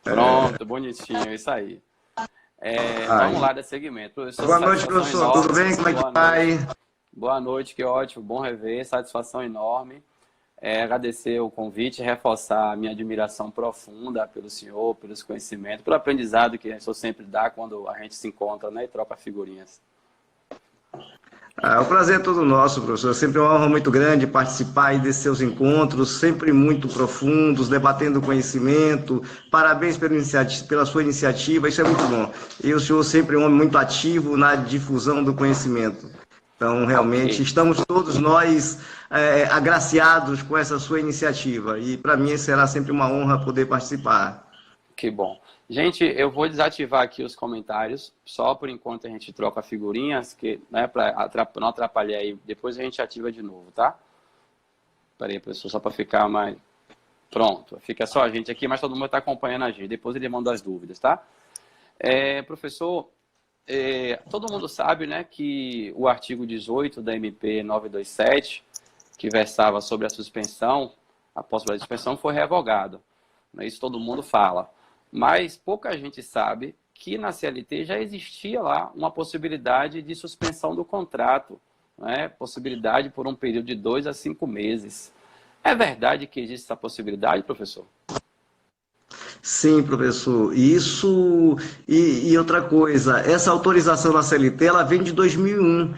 Pronto, bonitinho, isso aí. Vamos lá, desse segmento. Boa noite, professor. Tudo bem? Como é que tá aí? Boa noite, que ótimo. Bom rever, satisfação enorme. agradecer o convite, reforçar a minha admiração profunda pelo senhor, pelos conhecimentos, pelo aprendizado que o senhor sempre dá quando a gente se encontra, né, e troca figurinhas. O prazer é todo nosso, professor. Sempre uma honra muito grande participar aí desses seus encontros, sempre muito profundos, debatendo conhecimento. Parabéns pela sua iniciativa, isso é muito bom. E o senhor sempre é um homem muito ativo na difusão do conhecimento. Então, realmente, estamos todos nós agraciados com essa sua iniciativa. E para mim será sempre uma honra poder participar. Que bom. Gente, eu vou desativar aqui os comentários, só por enquanto a gente troca figurinhas, que, né, para não atrapalhar aí, depois a gente ativa de novo, tá? Espera aí, professor, só para ficar mais... Pronto, fica só a gente aqui, mas todo mundo está acompanhando a gente, depois ele manda as dúvidas, tá? Professor, todo mundo sabe, né, que o artigo 18 da MP 927, que versava sobre a suspensão, a possibilidade de suspensão, foi revogado. Isso todo mundo fala. Mas pouca gente sabe que na CLT já existia lá uma possibilidade de suspensão do contrato, né? Possibilidade por um período de 2 a 5 meses. É verdade que existe essa possibilidade, professor? Sim, professor. Isso e outra coisa, essa autorização na CLT, ela vem de 2001.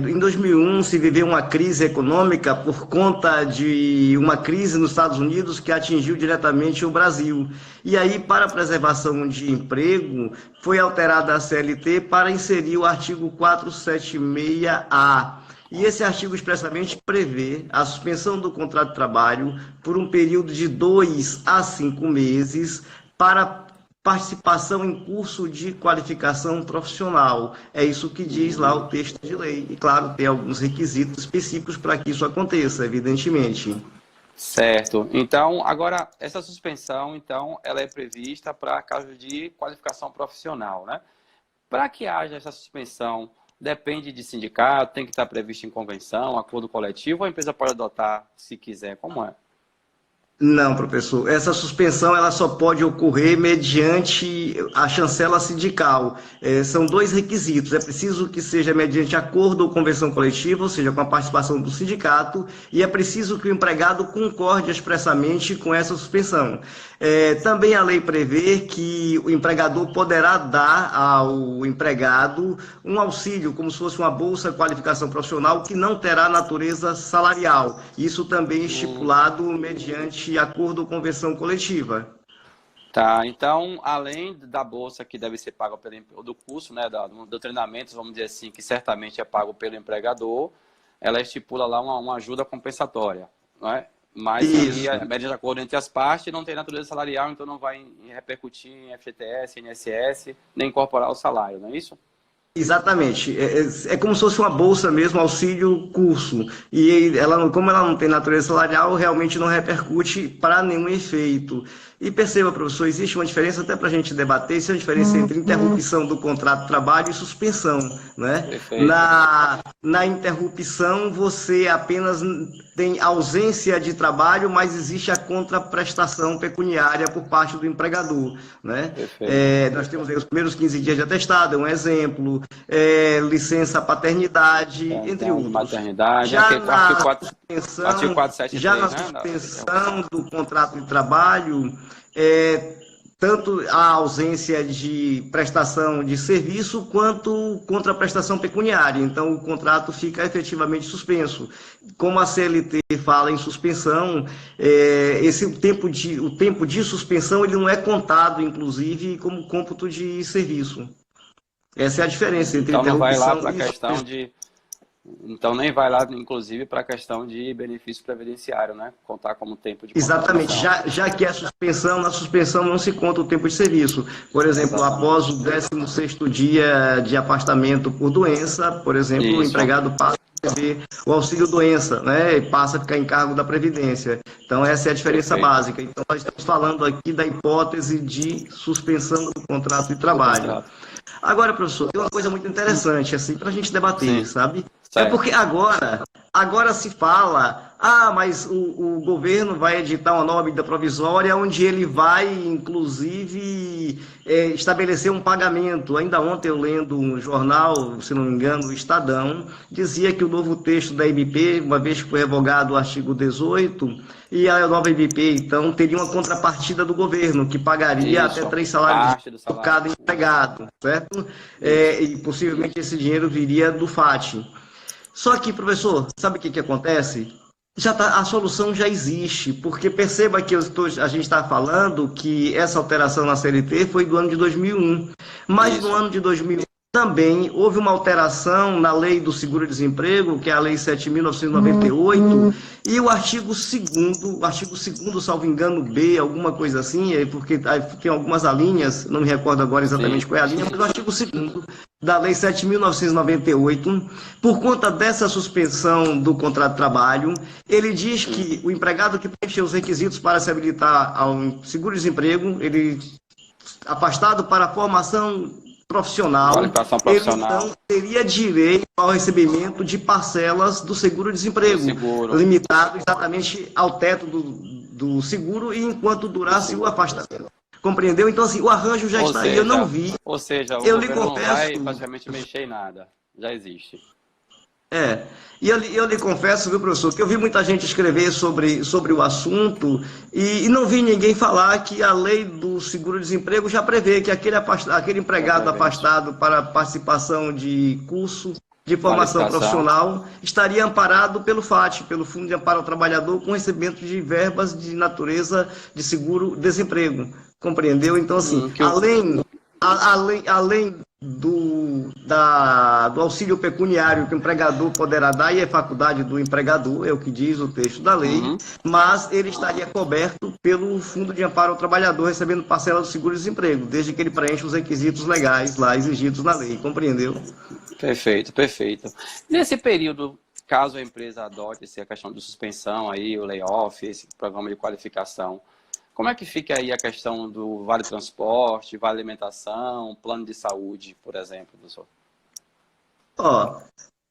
Em 2001 se viveu uma crise econômica por conta de uma crise nos Estados Unidos que atingiu diretamente o Brasil. E aí, para a preservação de emprego, foi alterada a CLT para inserir o artigo 476-A. E esse artigo expressamente prevê a suspensão do contrato de trabalho por um período de 2 a 5 meses para participação em curso de qualificação profissional. É isso que diz lá o texto de lei. E, claro, tem alguns requisitos específicos para que isso aconteça, evidentemente. Certo. Então, agora, essa suspensão, então, ela é prevista para casos de qualificação profissional, né? Para que haja essa suspensão, depende de sindicato, tem que estar previsto em convenção, acordo coletivo, ou a empresa pode adotar se quiser? Como é? Não, professor. Essa suspensão ela só pode ocorrer mediante a chancela sindical. São 2 requisitos. É preciso que seja mediante acordo ou convenção coletiva, ou seja, com a participação do sindicato, e é preciso que o empregado concorde expressamente com essa suspensão. Também a lei prevê que o empregador poderá dar ao empregado um auxílio, como se fosse uma bolsa de qualificação profissional, que não terá natureza salarial. Isso também é estipulado mediante acordo ou convenção coletiva. Tá, então, além da bolsa que deve ser paga do curso, né, do treinamento, vamos dizer assim, que certamente é pago pelo empregador, ela estipula lá uma ajuda compensatória, não é? Mas aí, a média de acordo entre as partes não tem natureza salarial, então não vai repercutir em FGTS, INSS, nem incorporar o salário, não é isso? Exatamente. É como se fosse uma bolsa mesmo, auxílio curso. E como ela não tem natureza salarial, realmente não repercute para nenhum efeito. E perceba, professor, existe uma diferença, até para a gente debater, existe uma diferença entre interrupção do contrato de trabalho e suspensão, né? Na interrupção, você apenas tem ausência de trabalho, mas existe a contraprestação pecuniária por parte do empregador, né? Nós temos aí os primeiros 15 dias de atestado, é um exemplo, licença paternidade, entre outros. Maternidade, já na suspensão do contrato de trabalho, tanto a ausência de prestação de serviço quanto contraprestação pecuniária. Então, o contrato fica efetivamente suspenso. Como a CLT fala em suspensão, o tempo de suspensão ele não é contado, inclusive, como cômputo de serviço. Essa é a diferença entre então, não vai lá para a questão de... Então, nem vai lá, inclusive, para a questão de benefício previdenciário, né? Contar como tempo de Exatamente. Já que é suspensão, na suspensão não se conta o tempo de serviço. Por exemplo, após o 16º dia de afastamento por doença, por exemplo, o empregado passa a receber o auxílio-doença, né? E passa a ficar em cargo da Previdência. Então, essa é a diferença básica. Então, nós estamos falando aqui da hipótese de suspensão do contrato de trabalho. Agora, professor, tem uma coisa muito interessante, assim, para a gente debater, sabe? É porque agora Agora se fala, mas o governo vai editar uma nova medida provisória onde ele vai, inclusive, estabelecer um pagamento. Ainda ontem eu lendo um jornal, se não me engano, o Estadão, dizia que o novo texto da MP, uma vez que foi revogado o artigo 18, e a nova MP, então, teria uma contrapartida do governo, que pagaria até 3 salários por cada empregado, certo? E possivelmente esse dinheiro viria do FAT. Só que, professor, sabe o que acontece? A solução já existe, porque perceba que a gente está falando que essa alteração na CLT foi do ano de 2001, mas no ano de 2001 também houve uma alteração na lei do seguro-desemprego, que é a lei 7.998, e o artigo 2º, salvo engano, B, alguma coisa assim, porque tem algumas alíneas, não me recordo agora exatamente qual é a linha, mas o artigo 2º da lei 7.998, por conta dessa suspensão do contrato de trabalho, ele diz que o empregado que preencher os requisitos para se habilitar ao seguro-desemprego, ele afastado para a formação profissional, ele então teria direito ao recebimento de parcelas do seguro-desemprego, limitado exatamente ao teto do seguro e enquanto durasse o afastamento. Compreendeu? Então, assim, o arranjo já está aí, eu não vi. Ou seja, o governo não vai praticamente mexer em nada, já existe. E eu lhe confesso, viu, professor, que eu vi muita gente escrever sobre o assunto e não vi ninguém falar que a lei do seguro-desemprego já prevê que aquele empregado afastado para participação de curso de formação profissional estaria amparado pelo FAT, pelo Fundo de Amparo ao Trabalhador, com recebimento de verbas de natureza de seguro-desemprego. Compreendeu? Então, assim, além do auxílio pecuniário que o empregador poderá dar, e é faculdade do empregador, é o que diz o texto da lei, mas ele estaria coberto pelo Fundo de Amparo ao Trabalhador, recebendo parcela do seguro-desemprego, desde que ele preencha os requisitos legais lá exigidos na lei, compreendeu? Perfeito, perfeito. Nesse período, caso a empresa adote a questão de suspensão, aí, o layoff, esse programa de qualificação, como é que fica aí a questão do vale transporte, vale alimentação, plano de saúde, por exemplo, professor?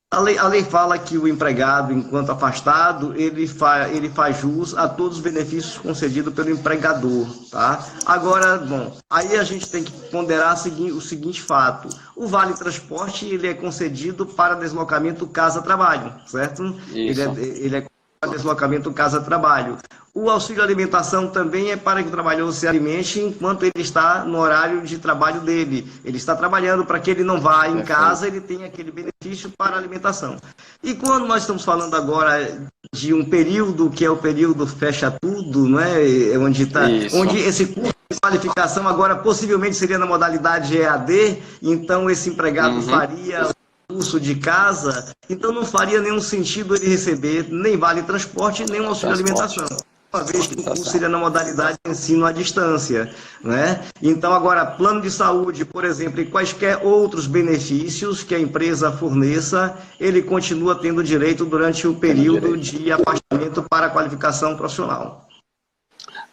A lei fala que o empregado, enquanto afastado, ele faz jus a todos os benefícios concedidos pelo empregador, tá? Agora, bom, aí a gente tem que ponderar o seguinte fato. O vale transporte, ele é concedido para deslocamento casa-trabalho, certo? Ele é para deslocamento casa-trabalho. O auxílio alimentação também é para que o trabalhador se alimente enquanto ele está no horário de trabalho dele. Ele está trabalhando para que ele não vá em casa, ele tem aquele benefício para a alimentação. E quando nós estamos falando agora de um período que é o período fecha tudo, não é? Onde esse curso de qualificação agora possivelmente seria na modalidade EAD, então esse empregado faria curso de casa, então não faria nenhum sentido ele receber nem vale transporte, nem um auxílio alimentação, uma vez que o curso seria na modalidade de ensino à distância, né? Então, agora, plano de saúde, por exemplo, e quaisquer outros benefícios que a empresa forneça, ele continua tendo direito durante o período de afastamento para a qualificação profissional.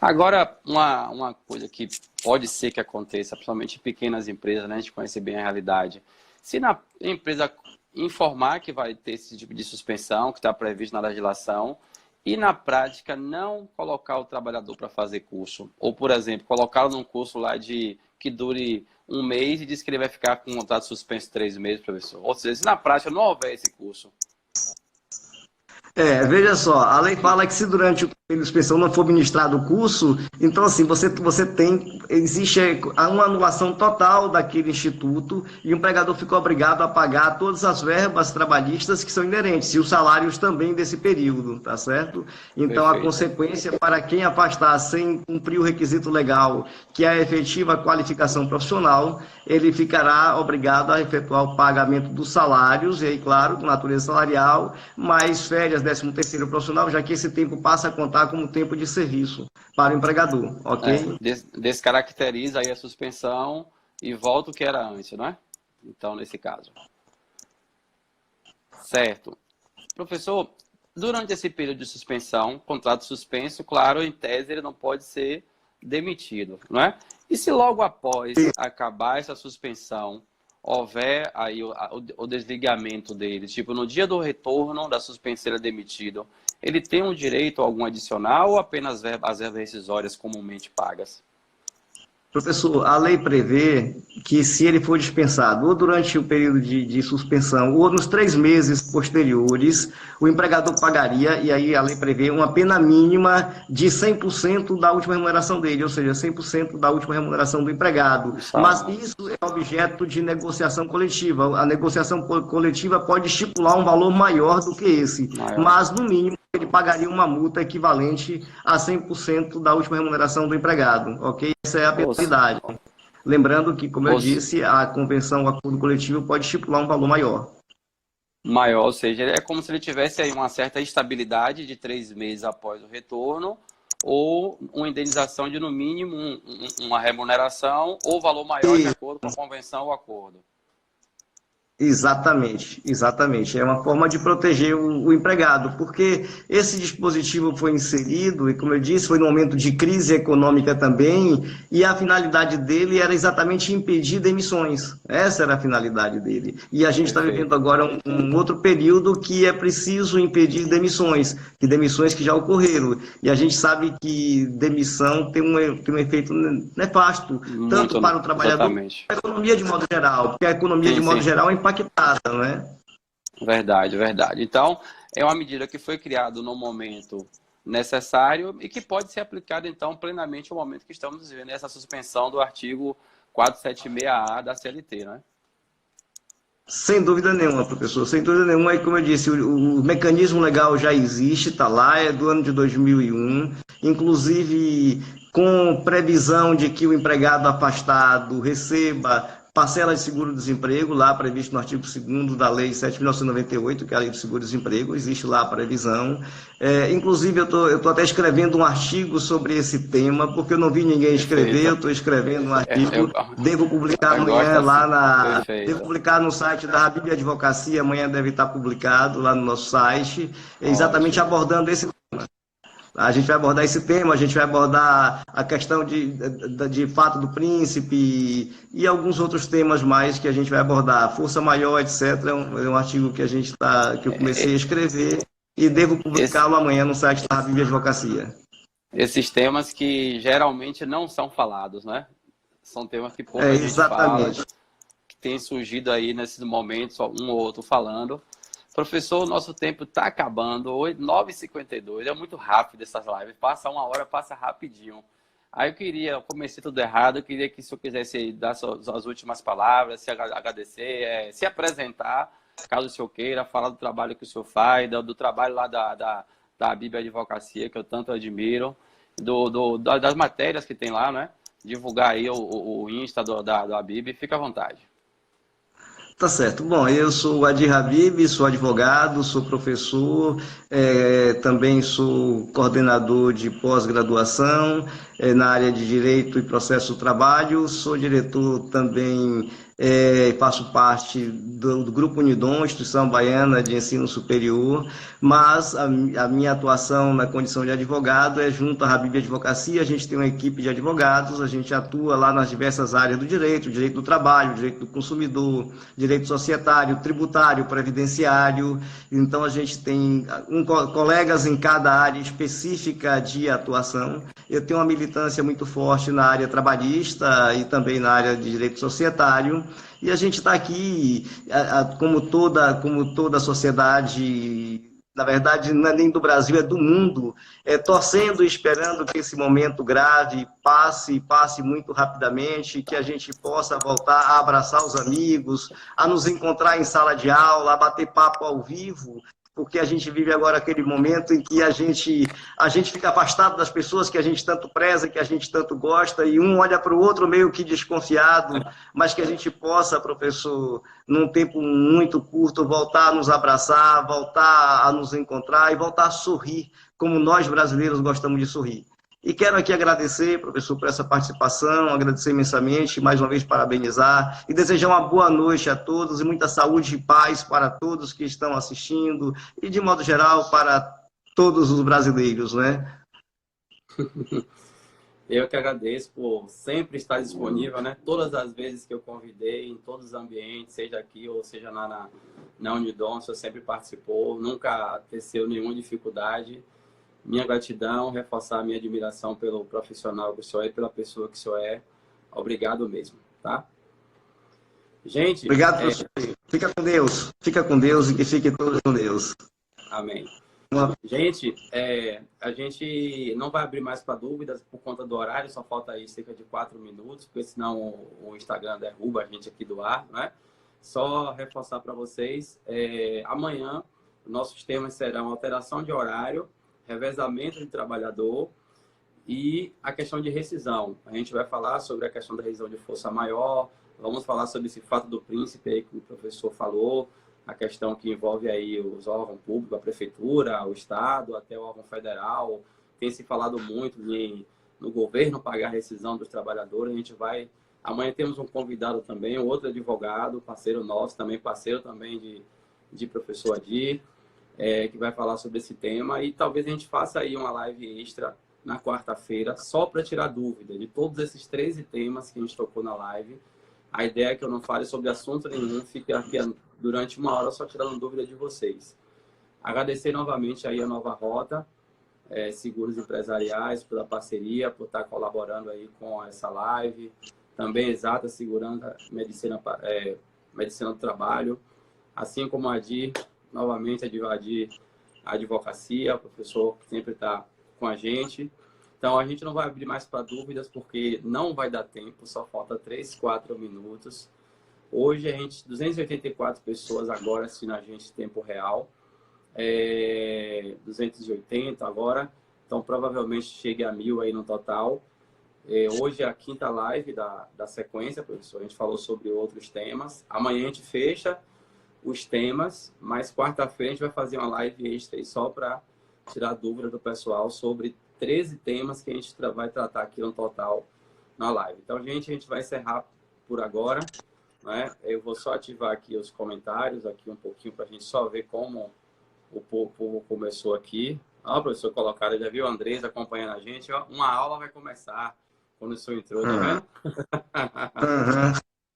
Agora, uma coisa que pode ser que aconteça, principalmente em pequenas empresas, né? A gente conhece bem a realidade. Se na empresa informar que vai ter esse tipo de suspensão, que está previsto na legislação, e na prática não colocar o trabalhador para fazer curso, ou, por exemplo, colocá-lo num curso lá que dure 1 mês e diz que ele vai ficar com um contrato suspenso 3 meses, professor. Ou seja, se na prática não houver esse curso. Veja só, a lei fala que se durante o período de suspensão não for ministrado o curso, então assim, existe uma anulação total daquele instituto e o empregador fica obrigado a pagar todas as verbas trabalhistas que são inerentes e os salários também desse período, tá certo? Então a consequência para quem afastar sem cumprir o requisito legal, que é a efetiva qualificação profissional, ele ficará obrigado a efetuar o pagamento dos salários, e aí, claro, com natureza salarial, mais férias, 13º profissional, já que esse tempo passa a contar como tempo de serviço para o empregador, ok? Descaracteriza aí a suspensão e volta o que era antes, não é? Então, nesse caso. Certo. Professor, durante esse período de suspensão, contrato suspenso, claro, em tese ele não pode ser demitido, não é? E se logo após acabar essa suspensão, houver aí o desligamento dele, tipo, no dia do retorno da suspensão demitido, ele tem um direito a algum adicional ou apenas as verbas rescisórias comumente pagas? Professor, a lei prevê que se ele for dispensado ou durante o período de suspensão ou nos 3 meses posteriores, o empregador pagaria, e aí a lei prevê uma pena mínima de 100% da última remuneração dele, ou seja, 100% da última remuneração do empregado. Mas isso é objeto de negociação coletiva. A negociação coletiva pode estipular um valor maior do que esse, mas no mínimo ele pagaria uma multa equivalente a 100% da última remuneração do empregado, ok? Essa é a penalidade. Lembrando que, como eu disse, a convenção, o acordo coletivo pode estipular um valor maior. Maior, ou seja, é como se ele tivesse aí uma certa estabilidade de 3 meses após o retorno, ou uma indenização de, no mínimo, uma remuneração ou valor maior de acordo com a convenção ou acordo. Exatamente, exatamente. É uma forma de proteger o empregado, porque esse dispositivo foi inserido, e como eu disse, foi num momento de crise econômica também, e a finalidade dele era exatamente impedir demissões. Essa era a finalidade dele. E a gente está vivendo agora um outro período que é preciso impedir demissões, que já ocorreram. E a gente sabe que demissão tem um efeito nefasto, tanto para o trabalhador quanto para a economia de modo geral, porque a economia de modo geral é impactada, né? Verdade, verdade. Então, é uma medida que foi criada no momento necessário e que pode ser aplicada, então, plenamente no momento que estamos vivendo essa suspensão do artigo 476-A da CLT, né? Sem dúvida nenhuma, professor, sem dúvida nenhuma. E como eu disse, o mecanismo legal já existe, está lá, é do ano de 2001, inclusive com previsão de que o empregado afastado receba parcela de seguro-desemprego, lá previsto no artigo 2º da Lei 7.998, que é a Lei do Seguro-Desemprego, existe lá a previsão. Inclusive, eu estou até escrevendo um artigo sobre esse tema, porque eu não vi ninguém escrever, eu estou escrevendo um artigo, devo publicar amanhã lá devo publicar no site da Habib Advocacia, amanhã deve estar publicado lá no nosso site, exatamente abordando esse tema. A gente vai abordar esse tema, a gente vai abordar a questão de fato do príncipe e alguns outros temas mais que a gente vai abordar. Força maior, etc. É um artigo que que eu comecei a escrever e devo publicá-lo amanhã no site da Habib Advocacia. Esses temas que geralmente não são falados, né? São temas que pouca gente fala, que tem surgido aí nesses momentos, um ou outro falando. Professor, o nosso tempo está acabando, 9h52, é muito rápido essas lives, passa 1 hora, passa rapidinho. Aí eu comecei tudo errado, eu queria que o senhor quisesse dar suas últimas palavras, se agradecer, se apresentar, caso o senhor queira, falar do trabalho que o senhor faz, do trabalho lá da Bíblia Advocacia, que eu tanto admiro, das matérias que tem lá, né? Divulgar aí o Insta da Bíblia, fica à vontade. Tá certo. Bom, eu sou o Adir Habib, sou advogado, sou professor, também sou coordenador de pós-graduação na área de Direito e Processo do Trabalho, sou diretor também, faço parte do Grupo Unidom, Instituição Baiana de Ensino Superior, mas a minha atuação na condição de advogado é junto à Habib Advocacia. A gente tem uma equipe de advogados, a gente atua lá nas diversas áreas do direito do trabalho, direito do consumidor, direito societário, tributário, previdenciário. Então a gente tem colegas em cada área específica de atuação. Eu tenho uma militância muito forte na área trabalhista e também na área de direito societário. E a gente está aqui, como toda a sociedade, na verdade, não é nem do Brasil, é do mundo, torcendo e esperando que esse momento grave passe muito rapidamente, que a gente possa voltar a abraçar os amigos, a nos encontrar em sala de aula, a bater papo ao vivo, porque a gente vive agora aquele momento em que a gente fica afastado das pessoas que a gente tanto preza, que a gente tanto gosta, e um olha para o outro meio que desconfiado, mas que a gente possa, professor, num tempo muito curto, voltar a nos abraçar, voltar a nos encontrar e voltar a sorrir, como nós brasileiros gostamos de sorrir. E quero aqui agradecer, professor, por essa participação, agradecer imensamente, mais uma vez parabenizar e desejar uma boa noite a todos e muita saúde e paz para todos que estão assistindo e, de modo geral, para todos os brasileiros, né? Eu que agradeço por sempre estar disponível, né? Todas as vezes que eu convidei, em todos os ambientes, seja aqui ou seja na Unidom, o senhor sempre participou, nunca teceu nenhuma dificuldade. Minha gratidão, reforçar a minha admiração pelo profissional que o senhor é e pela pessoa que o senhor é. Obrigado mesmo, tá? Gente... Obrigado, professor. Fica com Deus e que fiquem todos com Deus. Amém. Gente, a gente não vai abrir mais para dúvidas por conta do horário, só falta aí cerca de 4 minutos, porque senão o Instagram derruba a gente aqui do ar, né? Só reforçar para vocês, amanhã nossos temas serão alteração de horário, revezamento de trabalhador e a questão de rescisão. A gente vai falar sobre a questão da rescisão de força maior, vamos falar sobre esse fato do príncipe aí que o professor falou, a questão que envolve aí os órgãos públicos, a prefeitura, o estado, até o órgão federal. Tem se falado muito no governo pagar a rescisão dos trabalhadores. A gente vai... Amanhã temos um convidado também, um outro advogado, parceiro nosso, também parceiro também de professor Adir, que vai falar sobre esse tema. E talvez a gente faça aí uma live extra na quarta-feira, só para tirar dúvida de todos esses 13 temas que a gente tocou na live. A ideia é que eu não fale sobre assunto nenhum, fique aqui durante 1 hora só tirando dúvida de vocês. Agradecer novamente aí a Nova Rota, Seguros Empresariais, pela parceria, por estar colaborando aí com essa live. Também Exata Segurança, Medicina do Trabalho. Assim como a Adir, novamente a advocacia, o professor que sempre está com a gente. Então, a gente não vai abrir mais para dúvidas, porque não vai dar tempo, só falta 3, 4 minutos. Hoje, 284 pessoas agora assistindo a gente em tempo real. 280 agora. Então, provavelmente chegue a 1000 aí no total. Hoje é a 5ª live da sequência, professor. A gente falou sobre outros temas. Amanhã a gente fecha os temas, mas quarta-feira a gente vai fazer uma live extra aí só para tirar dúvida do pessoal sobre 13 temas que a gente vai tratar aqui no total na live. Então, gente, a gente vai encerrar por agora, né? Eu vou só ativar aqui os comentários, aqui um pouquinho, para a gente só ver como o povo começou aqui. Ó, professor colocado, já viu a Andresa acompanhando a gente? Ó, uma aula vai começar quando o senhor entrou, tá vendo?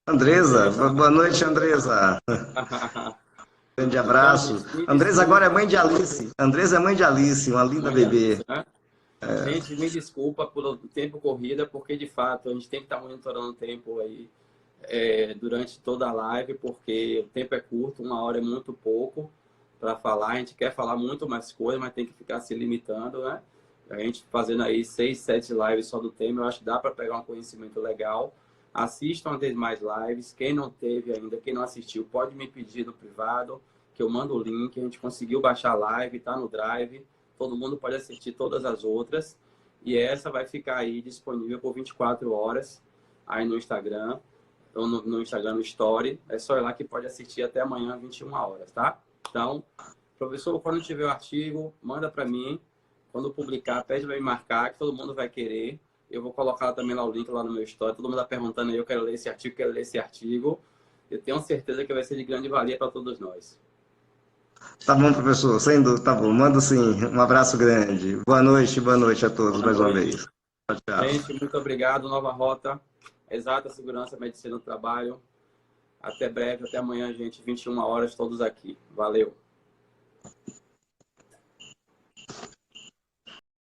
Andresa, boa noite, Andresa. Grande abraço. Andresa agora é mãe de Alice. Andresa é mãe de Alice, uma linda bebê. Né? Gente, me desculpa pelo tempo corrida, porque de fato a gente tem que estar monitorando o tempo aí durante toda a live, porque o tempo é curto, 1 hora é muito pouco para falar. A gente quer falar muito mais coisas, mas tem que ficar se limitando, né? A gente fazendo aí 6, 7 lives só do tema, eu acho que dá para pegar um conhecimento legal. Assistam as demais lives. Quem não teve ainda, quem não assistiu, pode me pedir no privado, que eu mando o link. A gente conseguiu baixar a live, tá no Drive. Todo mundo pode assistir todas as outras. E essa vai ficar aí disponível por 24 horas aí no Instagram, ou no Instagram, no Story. É só ir lá que pode assistir até amanhã, 21 horas, tá? Então, professor, quando tiver o artigo, manda para mim. Quando publicar, pede para me marcar, que todo mundo vai querer. Eu vou colocar também lá o link lá no meu Story. Todo mundo está perguntando aí, eu quero ler esse artigo, quero ler esse artigo. Eu tenho certeza que vai ser de grande valia para todos nós. Tá bom, professor. Sem dúvida, tá bom. Manda sim. Um abraço grande. Boa noite a todos mais uma vez. Tchau, tchau. Gente, muito obrigado. Nova Rota, Exata Segurança, Medicina do Trabalho. Até breve, até amanhã, gente. 21 horas, todos aqui. Valeu.